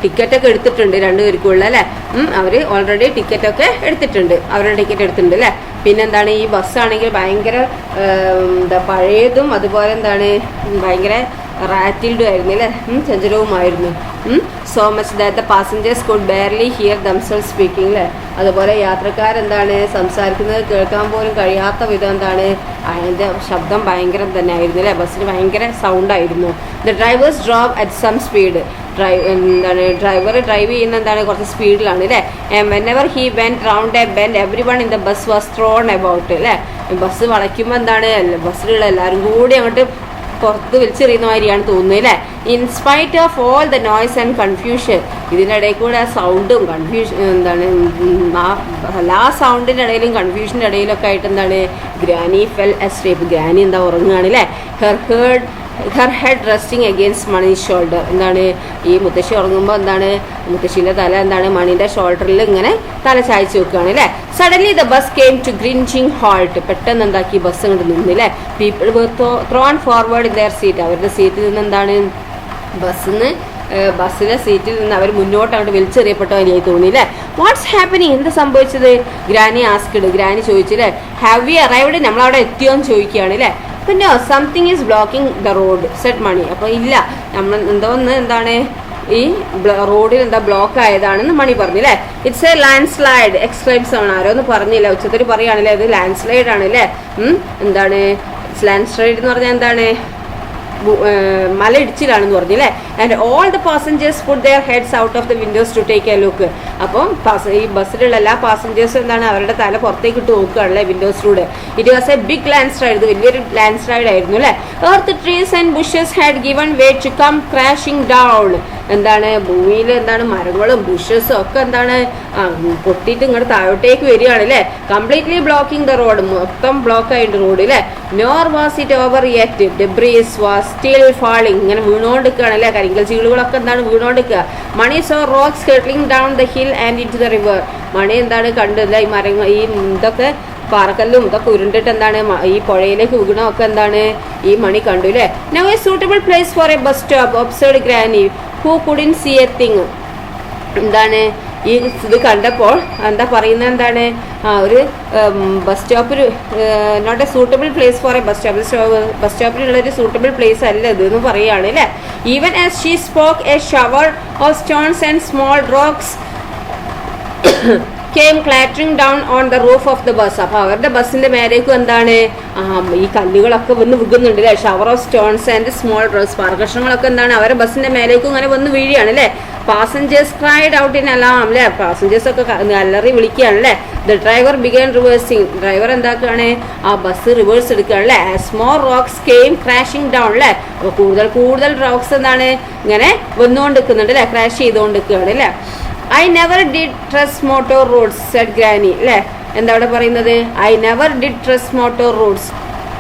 ടിക്കറ്റൊക്കെ എടുത്തിട്ടുണ്ട് രണ്ടുപേർക്കുള്ള അല്ലേ. അവർ ഓൾറെഡി ടിക്കറ്റൊക്കെ എടുത്തിട്ടുണ്ട്, അവരുടെ ടിക്കറ്റ് എടുത്തിട്ടുണ്ട് അല്ലേ. പിന്നെന്താണ് ഈ ബസ്സാണെങ്കിൽ ഭയങ്കര പഴയതും അതുപോലെ എന്താണ് ഭയങ്കര റാറ്റിൽഡും ആയിരുന്നു അല്ലേ, ചഞ്ചലവുമായിരുന്നു. So much that the passengers could barely hear themselves speaking അല്ലേ. അതുപോലെ യാത്രക്കാരെന്താണ് സംസാരിക്കുന്നത് കേൾക്കാൻ പോലും കഴിയാത്ത വിധം എന്താണ് അതിൻ്റെ ശബ്ദം ഭയങ്കരം തന്നെ ആയിരുന്നു അല്ലേ. ബസ്സിന് ഭയങ്കര സൗണ്ടായിരുന്നു. The drivers drove at some speed. Driver drive ചെയ്യുന്ന എന്താണ് കുറച്ച് സ്പീഡിലാണ് അല്ലേ. Whenever he went round a bend everyone in the bus was thrown about അല്ലേ. ബസ് വളയ്ക്കുമ്പോൾ എന്താണ് ബസ്സിലുള്ള എല്ലാവരും കൂടി അങ്ങോട്ട് പുറത്ത് വലിച്ചെറിയുന്ന മാതിരിയാണ് തോന്നുന്നത് അല്ലേ. In spite of all the noise and confusion, ഇതിനിടയിൽ കൂടെ സൗണ്ടും കൺഫ്യൂഷൻ എന്താണ് എല്ലാ സൗണ്ടിൻ്റെ ഇടയിലും കൺഫ്യൂഷൻ്റെ ഇടയിലൊക്കെ ആയിട്ട് എന്താണ് ഗ്രാനി ഫെൽ അസ്ലീപ്, ഗ്രാനി എന്താ ഉറങ്ങുകയാണ് അല്ലേ. Her head resting against monies shoulder, എന്താണ് ഈ മുത്തശ്ശി ഉറങ്ങുമ്പോൾ എന്താണ് മുത്തശ്ശീൻ്റെ തല എന്താണ് മണീൻ്റെ ഷോൾഡറിൽ ഇങ്ങനെ തല ചായച്ച് വെക്കുകയാണ് അല്ലേ. Suddenly the bus came to grinding halt, പെട്ടെന്ന് എന്താക്കി ബസ് ഇങ്ങോട്ട് നിന്നു അല്ലേ. People were thrown forward in their seat, അവരുടെ സീറ്റിൽ നിന്ന് എന്താണ് ബസ്സിലെ സീറ്റിൽ നിന്ന് അവർ മുന്നോട്ട് അങ്ങോട്ട് വലിച്ചെറിയപ്പെട്ട വലിയായി തോന്നി അല്ലേ. വാട്ട്സ് ഹാപ്പനിങ്, എന്ത് സംഭവിച്ചത്? ഗ്രാനി ആസ്ക്ഡ്, ഗ്രാനി ചോദിച്ചില്ലേ. ഹാവ് വി അറൈവ്ഡ്, നമ്മളവിടെ എത്തിയോന്ന് ചോദിക്കുകയാണ് അല്ലേ. പിന്നെ something is blocking the road said Mani, അപ്പോൾ ഇല്ല നമ്മൾ എന്തോന്ന് എന്താണ് ഈ റോഡിൽ എന്താ ബ്ലോക്ക് ആയതാണെന്ന് മണി പറഞ്ഞു അല്ലേ. ഇറ്റ്സ് എ ലാൻഡ് സ്ലൈഡ് എക്സ്ക്രൈബ്സ് ആണ്, ആരോന്ന് പറഞ്ഞില്ല, ഉച്ചത്തിൽ പറയുകയാണല്ലേ അത് ലാൻഡ് സ്ലൈഡ് ആണ് അല്ലേ. എന്താണ് ലാൻഡ് സ്ലൈഡ് എന്ന് പറഞ്ഞാൽ എന്താണ് മലയിടിച്ചിലാണെന്ന് പറഞ്ഞില്ലേ. And all the passengers put their heads out of the windows to take a look, അപ്പം ഈ ബസ്സിലുള്ള എല്ലാ പാസഞ്ചേഴ്സും എന്താണ് അവരുടെ തല പുറത്തേക്ക് ഇട്ട് നോക്കുകയാണല്ലേ വിൻഡോസിലൂടെ. It was a big landslide, ഇത് വലിയൊരു ലാൻഡ് സ്ലൈഡ് ആയിരുന്നു അല്ലേ. Earth trees and bushes had given way to come crashing down, എന്താണ് ഭൂമിയിൽ എന്താണ് മരങ്ങളും ബുഷസും ഒക്കെ എന്താണ് പൊട്ടിയിട്ട് ഇങ്ങോട്ട് താഴോട്ടേക്ക് വരികയാണ് അല്ലേ. കംപ്ലീറ്റ്ലി ബ്ലോക്കിംഗ് ദ റോഡ്, മൊത്തം ബ്ലോക്ക് ആയിട്ട് റോഡ് അല്ലേ. Nor was it over yet, debris was still falling, ഇങ്ങനെ വീണോണ്ടിരിക്കുകയാണ് അല്ലേ. കരിങ്കൽ ചീളുകളൊക്കെ എന്താണ് വീണോണ്ടിരിക്കുക. Mani saw rocks settling down the hill and into the river, Mani എന്താണ് കണ്ടത് ഈ മരങ്ങൾ ഈ ഇതൊക്കെ പാറക്കല്ലും ഇതൊക്കെ ഉരുണ്ടിട്ട് എന്താണ് ഈ പുഴയിലേക്ക് വീണൊക്കെ എന്താണ് ഈ മണി കണ്ടു അല്ലേ. Now a suitable place for a bus stop observed Granny who couldn't see a thing, എന്താണ് ഈ ഇത് കണ്ടപ്പോൾ എന്താ പറയുന്നത് എന്താണ് ഒരു ബസ് സ്റ്റോപ്പിൽ not a suitable place for a bus സ്റ്റോപ്പിലുള്ളൊരു സൂട്ടബിൾ പ്ലേസ് അല്ല ഇത് എന്ന് പറയുകയാണ് അല്ലേ. Even as she spoke a shower of stones and small rocks came clattering down on the roof of the bus, അപ്പോൾ അവരുടെ ബസ്സിൻ്റെ മേലേക്കും എന്താണ് ഈ കല്ലുകളൊക്കെ വന്ന് വീകുന്നുണ്ട് അല്ലേ. Shower of stones and small rocks, പാറകഷ്ണങ്ങളൊക്കെ എന്താണ് അവരുടെ ബസ്സിൻ്റെ മേലേക്കും ഇങ്ങനെ വന്ന് വീഴുകയാണ് അല്ലേ. Passengers cried out in alarm അല്ലേ, പാസഞ്ചേഴ്സ് ഒക്കെ അലറി വിളിക്കുകയാണ് അല്ലേ. The driver began reversing, driver എന്താക്കുകയാണ് ആ ബസ് റിവേഴ്സ് എടുക്കുകയാണ് അല്ലേ. As more rocks came crashing down അല്ലേ, അപ്പോൾ കൂടുതൽ റോക്സ് എന്താണ് ഇങ്ങനെ വന്നുകൊണ്ടിരിക്കുന്നുണ്ട് അല്ലേ, ക്രാഷ് ചെയ്തുകൊണ്ടിരിക്കുകയാണ് അല്ലേ. I never did trust motor roads said Granny അല്ലേ. എന്താ അവിടെ പറയുന്നത്? I never did trust motor roads,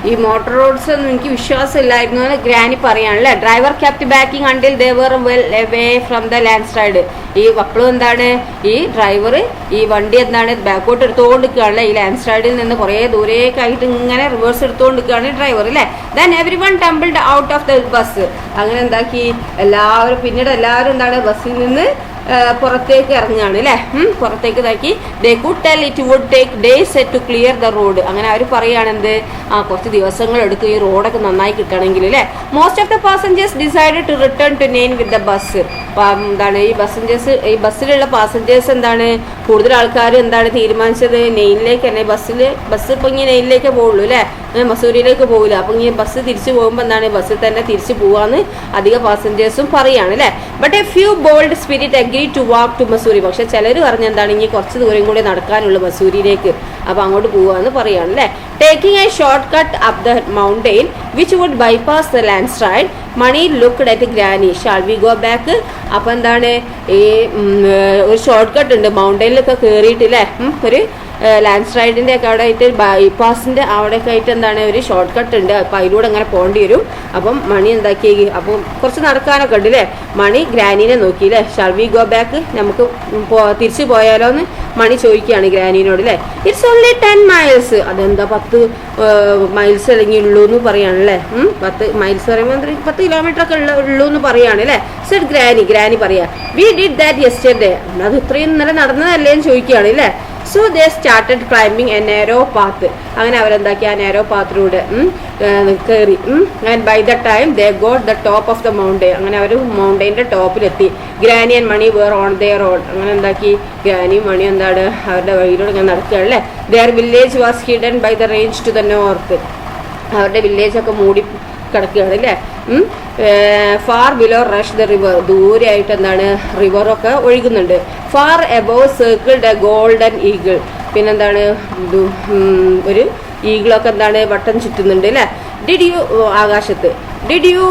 ഈ മോട്ടോർ റോഡ്സ് ഒന്നും എനിക്ക് വിശ്വാസമില്ലായിരുന്നു എന്ന് ഗ്രാനി പറയാണല്ലേ. Driver kept backing until they were well away from the landslide, ഈ അപ്പോഴും എന്താണ് ഈ ഡ്രൈവർ ഈ വണ്ടി എന്താണ് ബാക്കോട്ട് എടുത്തുകൊണ്ടിരിക്കുകയാണല്ലേ. ഈ ലാൻഡ് സ്ലൈഡിൽ നിന്ന് കുറേ ദൂരേക്കായിട്ട് ഇങ്ങനെ റിവേഴ്സ് എടുത്തുകൊണ്ടിരിക്കുകയാണ് ഡ്രൈവർ അല്ലേ. Then every one ടംബിൾഡ് out of the bus, അങ്ങനെ എന്താക്കി പിന്നീട് എല്ലാവരും എന്താണ് ബസ്സിൽ നിന്ന് പുറത്തേക്ക് ഇറങ്ങുകയാണ് അല്ലേ. പുറത്തേക്ക് ഇതാക്കി they could tell it would take days to clear the road, അങ്ങനെ അവർ പറയുകയാണെന്ത് കുറച്ച് ദിവസങ്ങൾ എടുക്കും ഈ റോഡൊക്കെ നന്നായി കിട്ടണമെങ്കിൽ അല്ലേ. Most of the passengers decide to return to Nain with the bus, എന്താണ് ഈ ബസ്സിലുള്ള പാസഞ്ചേഴ്സ് എന്താണ് കൂടുതൽ ആൾക്കാർ എന്താണ് തീരുമാനിച്ചത് നെയിനിലേക്ക് തന്നെ. ബസ് ഇപ്പം ഇങ്ങനെ നെയിനിലേക്കേ പോകുള്ളൂ അല്ലേ, മസൂരിയിലേക്ക് പോകില്ല. അപ്പം ഈ ബസ് തിരിച്ചു പോകുമ്പോൾ എന്താണ് ബസ്സിൽ തന്നെ തിരിച്ചു പോകാമെന്ന് അധിക പാസഞ്ചേഴ്സും പറയുകയാണ് അല്ലേ. But a few bold spirit agree to walk to Mussoorie, പക്ഷെ ചിലർ പറഞ്ഞ എന്താണ് ഇനി കുറച്ച് ദൂരം കൂടി നടക്കാനുള്ളൂ മസൂരിയിലേക്ക്, അപ്പോൾ അങ്ങോട്ട് പോകാമെന്ന് പറയുകയാണ് അല്ലേ. Taking a short cut up the mountain which would bypass the landslide Mani looked at Granny shall we go back, അപ്പോൾ എന്താണ് ഈ ഒരു ഷോർട്ട് കട്ട് ഉണ്ട് മൗണ്ടെയിനിലൊക്കെ കയറിയിട്ടില്ലേ, ഒരു ലാൻഡ് സ്ലൈഡിൻ്റെ ഒക്കെ അവിടെ ആയിട്ട് ബൈപ്പാസിൻ്റെ അവിടെയൊക്കെ ആയിട്ട് എന്താണ് ഒരു ഷോർട്ട് കട്ട് ഉണ്ട്, അപ്പം അതിലൂടെ അങ്ങനെ പോകേണ്ടി വരും. അപ്പം മണി എന്താക്കി അപ്പം കുറച്ച് നടക്കാനൊക്കെ ഉണ്ട് അല്ലേ. മണി ഗ്രാനീനെ നോക്കിയില്ലേ. ഷാൾ വി ഗോ ബാക്ക്, നമുക്ക് തിരിച്ചു പോയാലോ എന്ന് മണി ചോദിക്കുകയാണ് ഗ്രാനീനോട് അല്ലേ. ഇറ്റ്സ് ഓൺലി 10 miles, അതെന്താ 10 മൈൽസ് അല്ലെങ്കിൽ ഉള്ളൂ എന്ന് പറയുകയാണല്ലേ. 10 miles പറയുമ്പോൾ 10 കിലോമീറ്റർ ഒക്കെ ഉള്ളൂ എന്ന് പറയുകയാണ് അല്ലേ. സെഡ് ഗ്രാനി പറയാ വി ഡിഡ് ദാറ്റ് യെസ്റ്റർഡേ, അത് ഇത്രയും ഇന്നലെ നടന്നതല്ലേ എന്ന് ചോദിക്കുകയാണ് അല്ലേ. So they started climbing a narrow path, അങ്ങനെ അവരെന്താക്കി ആ നാരോ പാത്തിലൂടെ കയറി. And by the time they got the top of the mountain, അങ്ങനെ അവർ മൗണ്ടെയിൻ്റെ ടോപ്പിലെത്തി. Granny and Mani were on their road, അങ്ങനെ എന്താക്കി ഗ്രാനിയും മണി എന്താണ് അവരുടെ വഴിയിലൂടെ ഇങ്ങനെ നടക്കുകയാണ് അല്ലേ. Their village was hidden by the range to the north, അവരുടെ വില്ലേജൊക്കെ മൂടി കിടക്കുകയാണ് അല്ലേ. Far below rush the river, ദൂരെയായിട്ട് എന്താണ് റിവറൊക്കെ ഒഴുകുന്നുണ്ട്. Far above circled a golden eagle, പിന്നെന്താണ് ഒരു ഈഗിളൊക്കെ എന്താണ് വട്ടം ചുറ്റുന്നുണ്ട് അല്ലേ. ഡിഡ് യു ആകാശത്ത് did you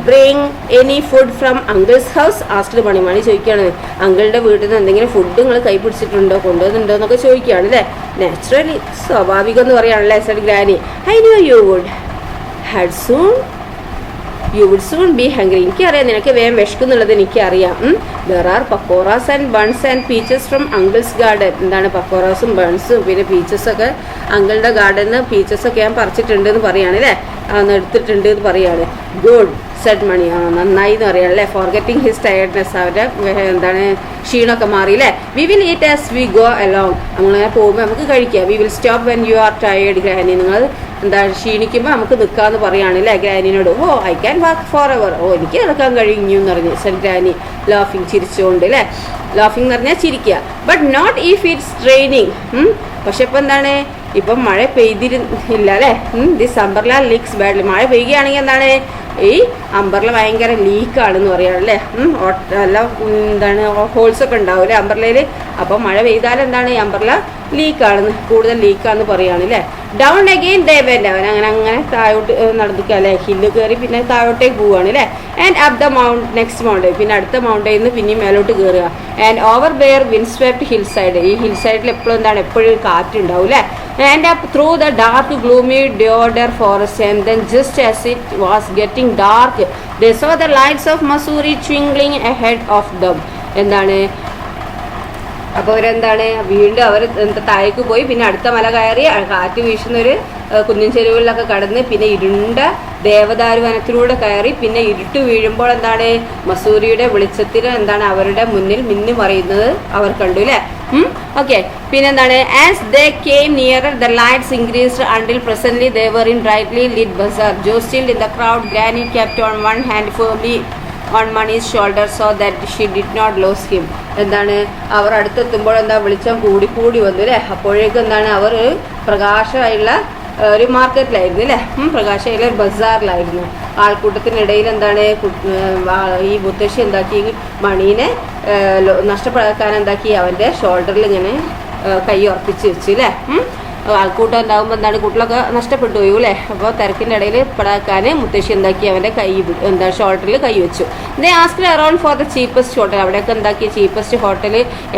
bring any food from uncle's house asked Mani. Mani ചോദിക്കുകയാണ് അങ്കിളുടെ വീട്ടിൽ നിന്ന് എന്തെങ്കിലും ഫുഡ് നിങ്ങൾ കൈ പിടിച്ചിട്ടുണ്ടോ കൊണ്ടുവന്നുണ്ടോ എന്നൊക്കെ ചോദിക്കുകയാണ് അല്ലേ. നാച്ചുറലി സ്വാഭാവികം എന്ന് പറയുകയാണല്ലേ said granny. I knew you would soon be hungry. എനിക്കറിയാം നിനക്ക് വേഗം വിശക്കുന്നുള്ളത് എനിക്കറിയാം. There are pakoras and buns and peaches from uncle's garden. എന്താണ് പക്കോറാസും ബൺസും പിന്നെ പീച്ചസൊക്കെ അങ്കിളുടെ ഗാർഡനിൽ നിന്ന് പീച്ചസൊക്കെ ഞാൻ പറിച്ചിട്ടുണ്ട് എന്ന് പറയുകയാണ് അല്ലേ, എടുത്തിട്ടുണ്ട് എന്ന് പറയുകയാണ്. ഗുഡ് സെഡ് മണി. നന്നായി എന്ന് പറയുക അല്ലേ. ഫോർഗെറ്റിംഗ് ഹിസ് ടയർഡ്നെസ്, അവരുടെ എന്താണ് ക്ഷീണമൊക്കെ മാറി അല്ലേ. We will eat as we go along. നമ്മളങ്ങനെ പോകുമ്പോൾ നമുക്ക് കഴിക്കാം. We will stop when you are tired granny. നിങ്ങൾ ക്ഷീണിക്കുമ്പോൾ നമുക്ക് നിൽക്കാമെന്ന് പറയുകയാണ് അല്ലേ ഗ്രാനിനോട്. Oh I can walk forever. ഓ എനിക്ക് നടക്കാൻ കഴിഞ്ഞു എന്ന് പറഞ്ഞു സെഡ് ഗ്രാനി ലാഫിങ് ചിരിച്ചുകൊണ്ട് അല്ലേ. ലാഫിങ് എന്ന് പറഞ്ഞാൽ ചിരിക്കുക. But not if it's raining. പക്ഷെ ഇപ്പം എന്താണ് ഇപ്പം മഴ പെയ്തിരുന്നില്ല അല്ലേ. This umbrella leaks badly. മഴ പെയ്യുകയാണെങ്കിൽ എന്താണ് ഈ അംബ്രല ഭയങ്കര ലീക്കാണെന്ന് പറയുകയാണ് അല്ലേ. നല്ല എന്താണ് ഹോൾസൊക്കെ ഉണ്ടാവും അല്ലേ അംബ്രലയിൽ. അപ്പം മഴ പെയ്താൽ എന്താണ് ഈ അംബ്രല ലീക്കാണെന്ന് കൂടുതൽ ലീക്കാന്ന് പറയുകയാണ് അല്ലേ. ഡൗൺ അഗെയിൻ ദേ വെന്റ്. അങ്ങനെ താഴോട്ട് നടന്നിക്കുക അല്ലേ. ഹില്ല് കയറി പിന്നെ താഴോട്ടേക്ക് പോവുകയാണ് അല്ലേ. And up the next mountain. പിന്നെ അടുത്ത മൗണ്ടനിൽ നിന്ന് പിന്നെയും മേലോട്ട് കയറുക. And over bare windswept hillside. ഈ ഹിൽ സൈഡിൽ എപ്പോഴും എന്താണ് എപ്പോഴും കാറ്റുണ്ടാവും അല്ലേ. And up through the dark gloomy deodar forest, and then just as it was getting dark they saw the lights of Mussoorie twinkling ahead of them. എന്താണ് അപ്പോൾ അവരെന്താണ് വീണ്ടും അവർ താഴേക്ക് പോയി പിന്നെ അടുത്ത മല കയറി കാറ്റ് വീശുന്നൊരു കുന്നിൻ ചെരുവുകളിലൊക്കെ കടന്ന് പിന്നെ ഇരുണ്ട ദേവദാരു വനത്തിലൂടെ കയറി പിന്നെ ഇരുട്ട് വീഴുമ്പോൾ എന്താണ് മസൂരിയുടെ വെളിച്ചത്തിൽ എന്താണ് അവരുടെ മുന്നിൽ മിന്നി മറയുന്നത് അവർ കണ്ടു അല്ലേ. ഓക്കെ പിന്നെന്താണ് as they came nearer the lights increased until presently they were in brightly lit bazaar. Jostled in the crowd granny kept on one hand firmly on Mani's shoulder so that she did not lose him. എന്താണ് അവർ അടുത്തെത്തുമ്പോൾ എന്താ വെളിച്ചം കൂടി വന്നു അല്ലേ. അപ്പോഴേക്കും എന്താണ് അവർ പ്രകാശമായുള്ള ഒരു മാർക്കറ്റിലായിരുന്നു അല്ലേ. പ്രകാശമായുള്ള ഒരു ബസാറിലായിരുന്നു. ആൾക്കൂട്ടത്തിനിടയിൽ എന്താണ് ഈ മുത്തശ്ശി എന്താക്കി മണീനെ നഷ്ടപ്പെടാക്കാൻ എന്താക്കി അവൻ്റെ ഷോൾഡറിൽ ഇങ്ങനെ കൈ ഉറപ്പിച്ച് വെച്ചു അല്ലേ. ആൾക്കൂട്ടം ഉണ്ടാകുമ്പോൾ എന്താണ് കുട്ടികളൊക്കെ നഷ്ടപ്പെട്ടു പോയി അല്ലേ. അപ്പോൾ തിരക്കിൻ്റെ ഇടയിൽ പെടാക്കാൻ മുത്തശ്ശി എന്താക്കി അവൻ്റെ ഷോൾഡറിൽ കൈ വെച്ചു. They asked around for the cheapest hotel. അവിടെയൊക്കെ എന്താക്കി ചീപ്പസ്റ്റ് ഹോട്ടൽ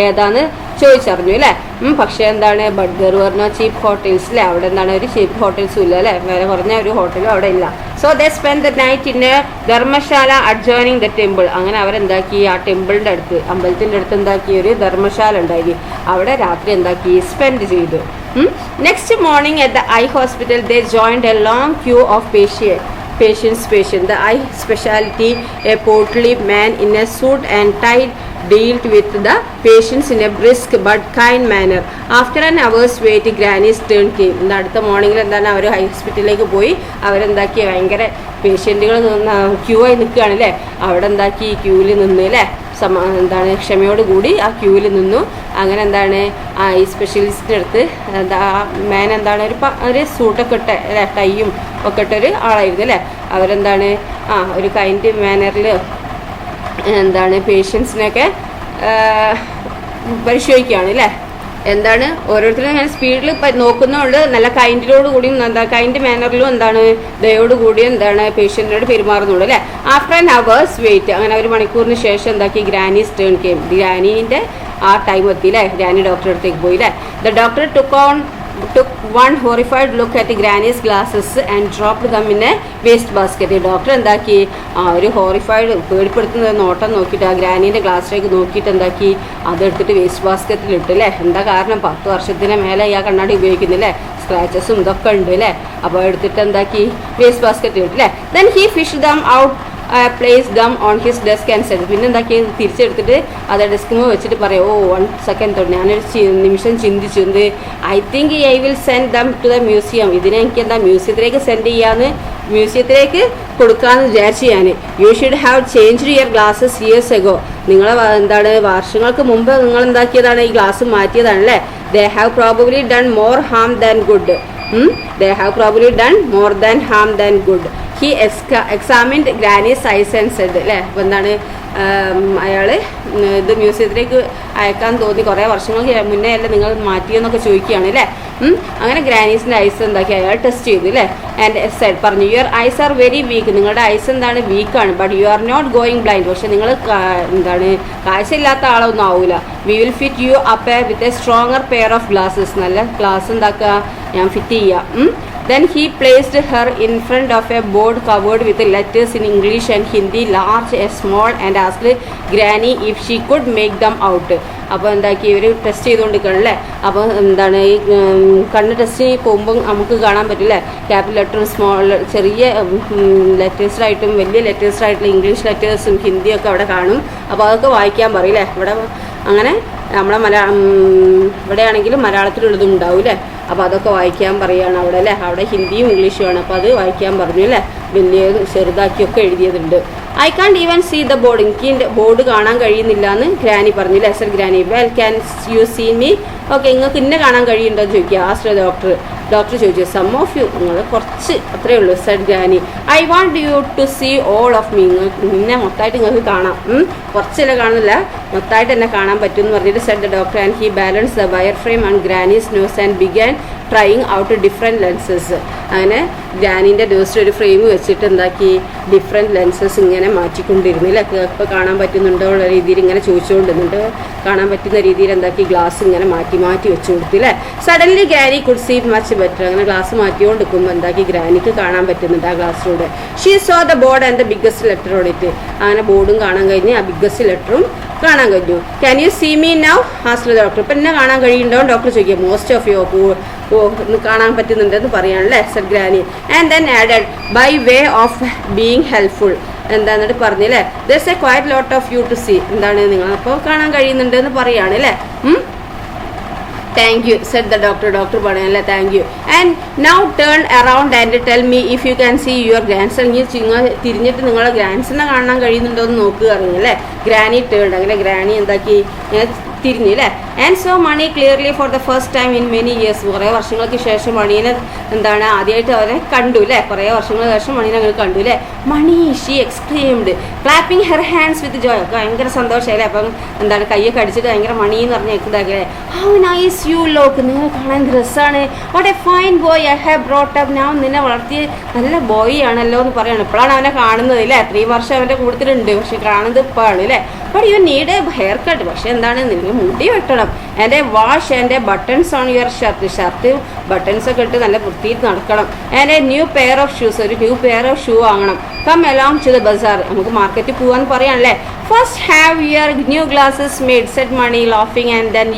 ഏതാന്ന് ചോദിച്ചറിഞ്ഞു അല്ലേ. പക്ഷേ എന്താണ് but there were no cheap hotels അല്ലേ. അവിടെ എന്താണ് ഒരു ചീപ്പ് ഹോട്ടൽസും ഇല്ല അല്ലേ. വില കുറഞ്ഞ ഒരു ഹോട്ടലും അവിടെ ഇല്ല. So they spend the night in A Dharamshala adjoining the temple. അങ്ങനെ അവരെന്താക്കി ആ ടെമ്പിളിൻ്റെ അടുത്ത് അമ്പലത്തിൻ്റെ അടുത്ത് എന്താക്കി ഒരു ധർമ്മശാല ഉണ്ടായി. അവിടെ രാത്രി എന്താക്കി സ്പെൻഡ് ചെയ്തു. Next morning at the eye hospital they joined A long Q of patients. The eye specialty, a portly man in a suit and tie dealt with the patients in a brisk but kind manner. After an hour's wait, Granny's turn came. അടുത്ത മോർണിംഗിൽ എന്താണ് അവർ ഹോസ്പിറ്റലിലേക്ക് പോയി അവരെന്താക്കി ഭയങ്കര പേഷ്യൻറ്റുകൾ Q ആയി നിൽക്കുകയാണല്ലേ. അവിടെ എന്താക്കി ക്യൂവിൽ നിന്ന് അല്ലേ എന്താണ് ക്ഷമയോടുകൂടി ആ ക്യൂവിൽ നിന്നു. അങ്ങനെ എന്താണ് ഈ സ്പെഷ്യലിസ്റ്റിൻ്റെ അടുത്ത് ആ മാൻ എന്താണ് ഒരു സൂട്ടൊക്കെ ഇട്ട അല്ലേ ടൈയും ഒക്കെ ഇട്ടൊരു ആളായിരുന്നു അല്ലേ. അവരെന്താണ് ഒരു കൈൻഡ് മാനറിൽ എന്താണ് പേഷ്യൻസിനെയൊക്കെ പരിശോധിക്കുകയാണ് അല്ലേ. എന്താണ് ഓരോരുത്തരും ഇങ്ങനെ സ്പീഡിൽ നോക്കുന്നതുകൊണ്ട് നല്ല കൈൻഡിനോടുകൂടിയും കൈൻഡ് മാനറിലും എന്താണ് ദയോടുകൂടിയും എന്താണ് പേഷ്യൻറ്റിനോട് പെരുമാറുന്നുള്ളൂ അല്ലേ. ആഫ്റ്റർ ആൻ അവേഴ്സ് വെയിറ്റ് അങ്ങനെ ഒരു മണിക്കൂറിന് ശേഷം എന്താക്കി ഗ്രാനീസ് ടേൺ കെയിം. ഗ്രാനീൻ്റെ ആ ടൈം എത്തി അല്ലേ. ഗ്രാനി ഡോക്ടറെ അടുത്തേക്ക് പോയി അല്ലേ. The doctor took one horrified look at Granny's glasses and dropped them in a waste basket. Doctor എന്താക്കി ഒരു ഹോറിഫൈഡ് പേടിപ്പെടുത്തുന്ന നോട്ടം നോക്കിയിട്ട് ആ ഗ്രാനീൻ്റെ ഗ്ലാസ്സിലേക്ക് നോക്കിയിട്ട് എന്താക്കി അതെടുത്തിട്ട് വേസ്റ്റ് ബാസ്ക്കറ്റിൽ ഇട്ടു അല്ലേ. എന്താ കാരണം 10 വർഷത്തിന് മേലെ ഈ ആ കണ്ണാടി ഉപയോഗിക്കുന്നില്ലേ. സ്ക്രാച്ചസും ഇതൊക്കെ ഉണ്ട് അല്ലേ. അപ്പോൾ എടുത്തിട്ട് എന്താക്കി വേസ്റ്റ് ബാസ്ക്കറ്റിൽ ഇട്ടു അല്ലേ. Then he fish them out place them on his desk and said. പിന്നെ എന്താക്കി തിരിച്ചെടുത്തിട്ട് അത് ഡെസ്കിന് വെച്ചിട്ട് പറയും 1 സെക്കൻഡ് തൊട്ട് ഞാനൊരു നിമിഷം ചിന്തിച്ചു എന്ത് I think I will send them to the museum. ഇതിനെ എനിക്ക് എന്താ മ്യൂസിയത്തിലേക്ക് സെൻഡ് ചെയ്യാമെന്ന് മ്യൂസിയത്തിലേക്ക് കൊടുക്കാമെന്ന് വിചാരിച്ചു ഞാൻ. You should have changed your glasses years ago. നിങ്ങൾ എന്താണ് വർഷങ്ങൾക്ക് മുമ്പ് നിങ്ങൾ എന്താക്കിയതാണ് ഈ ഗ്ലാസ് മാറ്റിയതാണല്ലേ. They have probably done more harm than good. They have probably done more than harm than good. He examined Granny's eyes and said, അല്ലേ അപ്പോൾ എന്താണ് അയാൾ ഇത് മ്യൂസിയത്തിലേക്ക് അയക്കാൻ തോന്നി കുറേ വർഷങ്ങൾക്ക് മുന്നേ അല്ലേ നിങ്ങൾ മാറ്റിയെന്നൊക്കെ ചോദിക്കുകയാണ് അല്ലേ. അങ്ങനെ ഗ്രാനീസിൻ്റെ ഐസ് എന്താക്കി അയാൾ ടെസ്റ്റ് ചെയ്തു അല്ലേ. ആൻഡ് സെഡ് പറഞ്ഞു, your eyes are very weak, നിങ്ങളുടെ ഐസ് എന്താണ് വീക്കാണ്, but you are not going blind, പക്ഷെ നിങ്ങൾ എന്താണ് കാഴ്ചയില്ലാത്ത ആളൊന്നും ആവില്ല. We will fit you up with a stronger pair of glasses, നല്ല ഗ്ലാസ് എന്താക്കുക ഞാൻ ഫിറ്റ് ചെയ്യാം. Then he placed her in front of a board covered with letters in English and Hindi, large and small, and asked Granny if she could make them out. അപ്പോൾ എന്താക്കി ഇവർ test ചെയ്തുകൊണ്ടിരിക്കുകയാണല്ലേ. അപ്പോൾ എന്താണ് ഈ കണ്ണ് ടെസ്റ്റ് പോകുമ്പോൾ നമുക്ക് കാണാൻ പറ്റില്ലേ, ക്യാപിറ്റൽ ലെറ്ററും സ്മോൾ ചെറിയ ലെറ്റേഴ്സായിട്ടും വലിയ ലെറ്റേഴ്സായിട്ടുള്ള ഇംഗ്ലീഷ് ലെറ്റേഴ്സും ഹിന്ദിയൊക്കെ അവിടെ കാണും. അപ്പോൾ അതൊക്കെ വായിക്കാൻ പറയില്ലേ. ഇവിടെ അങ്ങനെ നമ്മളെ ഇവിടെയാണെങ്കിലും മലയാളത്തിലുള്ളതും ഉണ്ടാവും അല്ലേ. അപ്പോൾ അതൊക്കെ വായിക്കാൻ പറയുകയാണ് അവിടെ അല്ലേ. അവിടെ ഹിന്ദിയും ഇംഗ്ലീഷുമാണ്. അപ്പോൾ അത് വായിക്കാൻ പറഞ്ഞു അല്ലേ. വലിയ ചെറുതാക്കിയൊക്കെ എഴുതിയതുണ്ട്. I can't even see the board, എനിക്ക് ബോർഡ് കാണാൻ കഴിയുന്നില്ല എന്ന് ഗ്രാനി പറഞ്ഞു. Lesser granny, well can you see me, okay നിങ്ങൾക്ക് ഇന്നെ കാണാൻ കഴിയുന്നുണ്ടോ എന്ന് ചോദിക്കുക. ആസ്റ്റ് ഡോക്ടർ ചോദിച്ചു. സം ഓഫ് യു, നിങ്ങൾ കുറച്ച് അത്രയേ ഉള്ളൂ. Said granny, I want you to see all of me, നിന്നെ മൊത്തമായിട്ട് നിങ്ങൾക്ക് കാണാം, കുറച്ചല്ലേ കാണുന്നില്ല, മൊത്തമായിട്ട് എന്നെ കാണാൻ പറ്റും എന്ന് പറഞ്ഞിട്ട് said the doctor. And he balance the wire frame on Granny's nose and began trying out different lenses. അങ്ങനെ ഗ്രാനീൻ്റെ ദിവസം ഒരു ഫ്രെയിം വെച്ചിട്ട് എന്താക്കി ഡിഫറെൻറ്റ് ലെൻസസ് ഇങ്ങനെ മാറ്റിക്കൊണ്ടിരുന്നില്ല. ഇപ്പോൾ കാണാൻ പറ്റുന്നുണ്ടോ ഉള്ള രീതിയിൽ ഇങ്ങനെ ചോദിച്ചുകൊണ്ടിരുന്നുണ്ട്. കാണാൻ പറ്റുന്ന രീതിയിൽ എന്താക്കി ഗ്ലാസ് ഇങ്ങനെ മാറ്റി വെച്ചു കൊടുത്തില്ലേ. Suddenly granny could see much better. അങ്ങനെ ഗ്ലാസ് മാറ്റിക്കൊണ്ട് നിൽക്കുമ്പോൾ എന്താക്കി ഗ്രാനിക്ക് കാണാൻ പറ്റുന്നുണ്ട് ആ ഗ്ലാസ്സിലൂടെ. She saw the board and the biggest letter on it. അങ്ങനെ ബോർഡും കാണാൻ കഴിഞ്ഞ് ആ ബിഗ്ഗസ്റ്റ് ലെറ്ററും കാണാൻ കഴിഞ്ഞു. Can you see me now asked doctor. ഇപ്പം എന്നെ കാണാൻ കഴിയുന്നുണ്ടോ ഡോക്ടർ ചോദിക്കുക. മോസ്റ്റ് ഓഫ് യു കാണാൻ പറ്റുന്നുണ്ടെന്ന് പറയാണല്ലേ said granny. And then added by way of being helpful, എന്താന്നിട്ട് പറഞ്ഞില്ലേ, there's a quite lot of you to see, എന്താണ് നിങ്ങളപ്പോൾ കാണാൻ കഴിയുന്നുണ്ട് എന്ന് പറയുകയാണ് അല്ലേ. Thank you said the doctor. Doctor പറയാനല്ലേ thank you. And now turn around and tell me if you can see your grandson. തിരിഞ്ഞിട്ട് നിങ്ങളെ ഗ്രാൻഡ് സണ്ണെ കാണാൻ കഴിയുന്നുണ്ടോ എന്ന് നോക്കുക അറിഞ്ഞല്ലേ. ഗ്രാനി ടേൺ, അങ്ങനെ ഗ്രാനി എന്താക്കി തിരിഞ്ഞു അല്ലേ. And so money clearly for the first time in many years. കുറേ വർഷങ്ങൾക്ക് ശേഷം മണീനെ എന്താണ് ആദ്യമായിട്ട് അവരെ കണ്ടു അല്ലേ. കുറേ വർഷങ്ങൾക്ക് ശേഷം മണീനെ അങ്ങനെ കണ്ടു അല്ലേ. Mani she exclaimed clapping her hands with joy. ഒക്കെ ഭയങ്കര സന്തോഷമല്ലേ. അപ്പം എന്താണ് കയ്യൊക്കെ അടിച്ചിട്ട് ഭയങ്കര മണി എന്ന് പറഞ്ഞ് ഇതാക്കില്ലേ. ഹൗ നൈസ് യു ലോക്ക്, നിങ്ങൾ കാണാൻ രസമാണ്. What A fine boy I have brought up. ഞാൻ നിന്നെ വളർത്തിയ നല്ല ബോയ് ആണല്ലോ എന്ന് പറയണം. ഇപ്പോഴാണ് അവനെ കാണുന്നത് അല്ലേ. 3 വർഷം അവൻ്റെ കൂടുതലുണ്ട്, പക്ഷെ കാണുന്നത് ഇപ്പോഴാണ് അല്ലേ. But you need a haircut, പക്ഷെ എന്താണ് നിങ്ങൾ മുടി വെട്ടണം. And a wash and a buttons on your shirt buttons ഒക്കെ ഇട്ട് നല്ല വൃത്തിയിൽ നടക്കണം. And a new pair of shoes, ഒരു ന്യൂ പെയർ ഓഫ് ഷൂ വാങ്ങണം. Come along to the bazaar, നമുക്ക് മാർക്കറ്റിൽ പോകാന്ന് പറയാനല്ലേ. First have your new glasses made said Mani ലാഫിങ് and then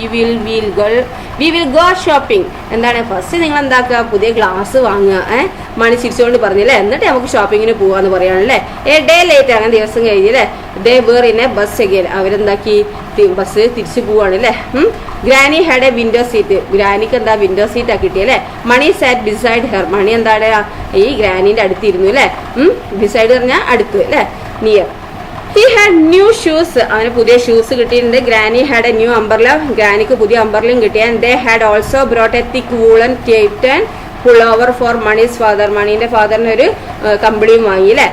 we will go shopping. എന്താണ് ഫസ്റ്റ് നിങ്ങൾ എന്താക്കുക, പുതിയ ഗ്ലാസ് വാങ്ങുക. മണി ചിരിച്ചുകൊണ്ട് പറഞ്ഞില്ലേ. എന്നിട്ട് നമുക്ക് ഷോപ്പിങ്ങിന് പോകാമെന്ന് പറയാനല്ലേ. എ ഡേ ലേറ്റ്, അങ്ങനെ ദിവസം കഴിഞ്ഞില്ലേ. They were in a bus again, അവരെന്താക്കി ബസ് തിരിച്ചു പോവാണല്ലേ. Granny had a window seat, ഗ്രാനിക്ക് എന്താ വിൻഡോ സീറ്റാ കിട്ടിയല്ലേ. മണി സാറ്റ് ബിസൈഡ് ഹെർ, മണി എന്താണ് ഈ ഗ്രാനീൻ്റെ അടുത്തിരുന്നു അല്ലേ. ബിസൈഡ് പറഞ്ഞാൽ അടുത്ത് അല്ലേ, near. He had new shoes, അവന് പുതിയ ഷൂസ് കിട്ടിയിട്ടുണ്ട്. Granny had a new umbrella, ഗ്രാനിക്ക് പുതിയ അംബർലയും കിട്ടി. And they had also brought a thick woollen titan pullover for Mani's father, മണീൻ്റെ ഫാദറിന് ഒരു കമ്പിളിയും വാങ്ങി അല്ലേ.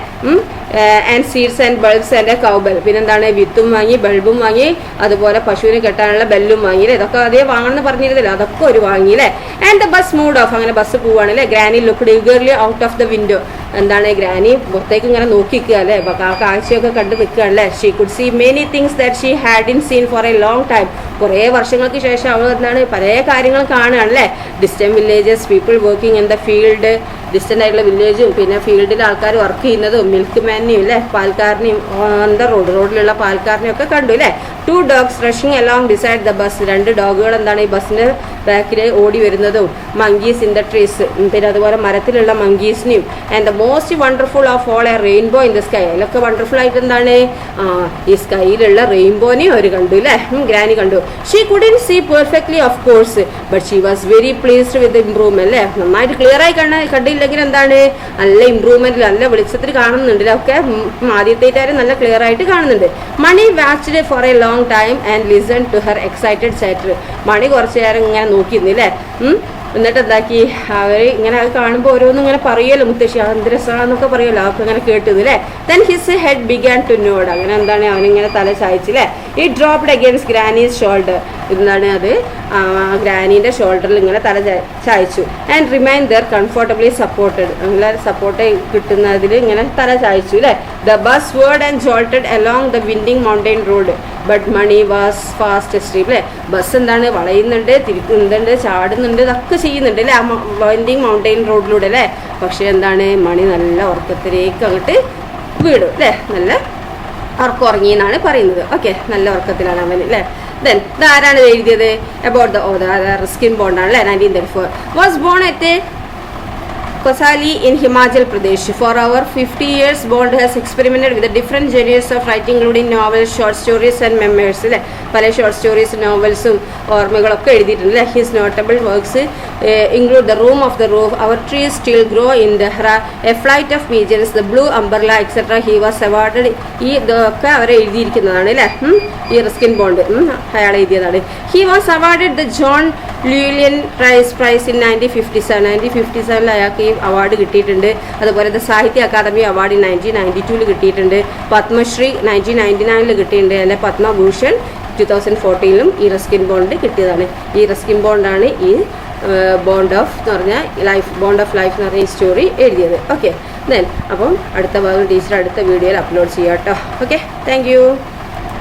And seeds and bulbs and a cowbell, പിന്നെന്താണ് വിത്തും വാങ്ങി ബൾബും വാങ്ങി, അതുപോലെ പശുവിനെ കെട്ടാനുള്ള ബെല്ലും വാങ്ങിയില്ലേ. ഇതൊക്കെ അതേ വാങ്ങണമെന്ന് പറഞ്ഞിരുന്നില്ല, അതൊക്കെ ഒരു വാങ്ങിയില്ലേ. And the bus moved off, അങ്ങനെ ബസ് പോവാണല്ലേ. Granny looked eagerly out of the window, എന്താണ് ഗ്രാനി പുറത്തേക്ക് ഇങ്ങനെ നോക്കി നിൽക്കുക അല്ലേ. കാഴ്ചയൊക്കെ കണ്ടു നിൽക്കുകയാണല്ലേ. She could see many things that she had in seen for a long time, കുറേ വർഷങ്ങൾക്ക് ശേഷം അവൾ എന്താണ് പല കാര്യങ്ങൾ കാണുകയാണല്ലേ. Distant villages, people working in the field, distant ആയിട്ടുള്ള വില്ലേജും പിന്നെ ഫീൽഡിൽ ആൾക്കാർ വർക്ക് ചെയ്യുന്നതും മിൽക്ക് മാനിനെയും അല്ലേ പാൽക്കാരനെയും ഓൺ ദ റോഡിലുള്ള പാൽക്കാരനെയും ഒക്കെ കണ്ടു അല്ലേ. 2 dogs rushing along decide the bus, 2 ഡോഗുകൾ എന്താണ് ഈ ബസ്സിൻ്റെ ബാക്കിൽ ഓടി വരുന്നതും. മങ്കീസ് ഇൻ ദ ട്രീസ്, പിന്നെ അതുപോലെ മരത്തിലുള്ള മങ്കീസിനെയും. And the most wonderful of all a rainbow in the sky, അതിലൊക്കെ വണ്ടർഫുൾ ആയിട്ട് എന്താണ് ഈ സ്കൈയിലുള്ള റെയിൻബോനെയും അവർ കണ്ടു അല്ലേ. ഗ്രാനി കണ്ടു. She കുഡിൻ see perfectly of course but she was very pleased with improvement അല്ലേ. നന്നായിട്ട് ക്ലിയർ ആയി കണ്ടില്ലെങ്കിൽ എന്താണ് നല്ല ഇംപ്രൂവ്മെന്റ്, നല്ല വെളിച്ചത്തിൽ കാണുന്നുണ്ട് ഒക്കെ. ആദ്യത്തേറ്റാരും നല്ല ക്ലിയർ ആയിട്ട് കാണുന്നുണ്ട്. Mani watched for a long time and listen to her excited chatter, Mani കുറച്ചു നേരം ഇങ്ങനെ നോക്കിയിരുന്നില്ലേ. എന്നിട്ട് എന്താക്കി അവർ ഇങ്ങനെ അത് കാണുമ്പോൾ ഓരോന്നും ഇങ്ങനെ പറയുമല്ലോ മുത്തശ്ശി അന്തരസാന്നൊക്കെ പറയുമല്ലോ അതൊക്കെ ഇങ്ങനെ കേട്ടത് അല്ലേ. Then his head began to nod, അങ്ങനെ എന്താണ് അവനിങ്ങനെ തല ചായച്ചില്ലേ. ഈ ഡ്രോപ്ഡ് അഗെയിൻസ്റ്റ് ഗ്രാനീസ് ഷോൾഡർ, എന്താണ് അത് ഗ്രാനീൻ്റെ ഷോൾഡറിൽ ഇങ്ങനെ തല ചായച്ചു. And remain there comfortably supported, അങ്ങനെ സപ്പോർട്ട് കിട്ടുന്നതിൽ ഇങ്ങനെ തല ചായച്ചു അല്ലേ. The bus veered and jolted along the winding mountain road but Mani was fast asleep അല്ലേ. ബസ് എന്താണ് വളയുന്നുണ്ട്, തിരിക്കുന്നുണ്ട്, ചാടുന്നുണ്ട്, ഇതൊക്കെ ചെയ്യുന്നുണ്ട് അല്ലേ ആ വിൻഡിങ് മൗണ്ടൈൻ റോഡിലൂടെ അല്ലേ. പക്ഷേ എന്താണ് മണി നല്ല ഉറക്കത്തിലേക്ക് അങ്ങോട്ട് വീടും അല്ലേ, നല്ല ഉറക്കം ഉറങ്ങി എന്നാണ് പറയുന്നത്. ഓക്കെ, നല്ല ഉറക്കത്തിലാണ് അവൻ അല്ലേ. ദെൻ ഇതാരാണ് എഴുതിയത്? അബൌട്ട് ദ റസ്കിൻ ബോണ്ട് ആണ് അല്ലേ. 1934 was born at Kosali in Himachal Pradesh. For over 50 years, Bond has experimented with the different genres of writing, including novels, short stories and memoirs. പല short stories, നോവൽസും ഓർമ്മകളൊക്കെ എഴുതിയിട്ടുണ്ട്. His notable works include The Room of the Roof, Our Trees Still Grow in Dehra, A Flight of Pigeons, The Blue Umbrella, etc. He was awarded. ഈ ഇതൊക്കെ അവർ എഴുതിയിരിക്കുന്നതാണ് അല്ലേ, ഈ Ruskin bond അയാൾ എഴുതിയതാണ്. He was awarded the John Llewellyn Prize in 1957. 1957 അയാൾക്ക് ഈ award കിട്ടിയിട്ടുണ്ട്. അതുപോലെ സാഹിത്യ അക്കാദമി അവാർഡ് 1992 കിട്ടിയിട്ടുണ്ട്. പത്മശ്രീ 1999 കിട്ടിയിട്ടുണ്ട്. അല്ലെ പത്മഭൂഷൺ 2014 ഈ റസ്കിൻ ബോണ്ട് കിട്ടിയതാണ്. ഈ റസ്കിൻ ബോണ്ടാണ് ഈ ബോണ്ട് ഓഫ് എന്ന് പറഞ്ഞാൽ ബോണ്ട് ഓഫ് ലൈഫ് എന്ന് പറഞ്ഞ ഈ സ്റ്റോറി എഴുതിയത്. ഓക്കെ, ദെൻ അപ്പം അടുത്ത ഭാഗം ടീച്ചർ അടുത്ത വീഡിയോയിൽ അപ്ലോഡ് ചെയ്യാം കേട്ടോ. Okay, thank you.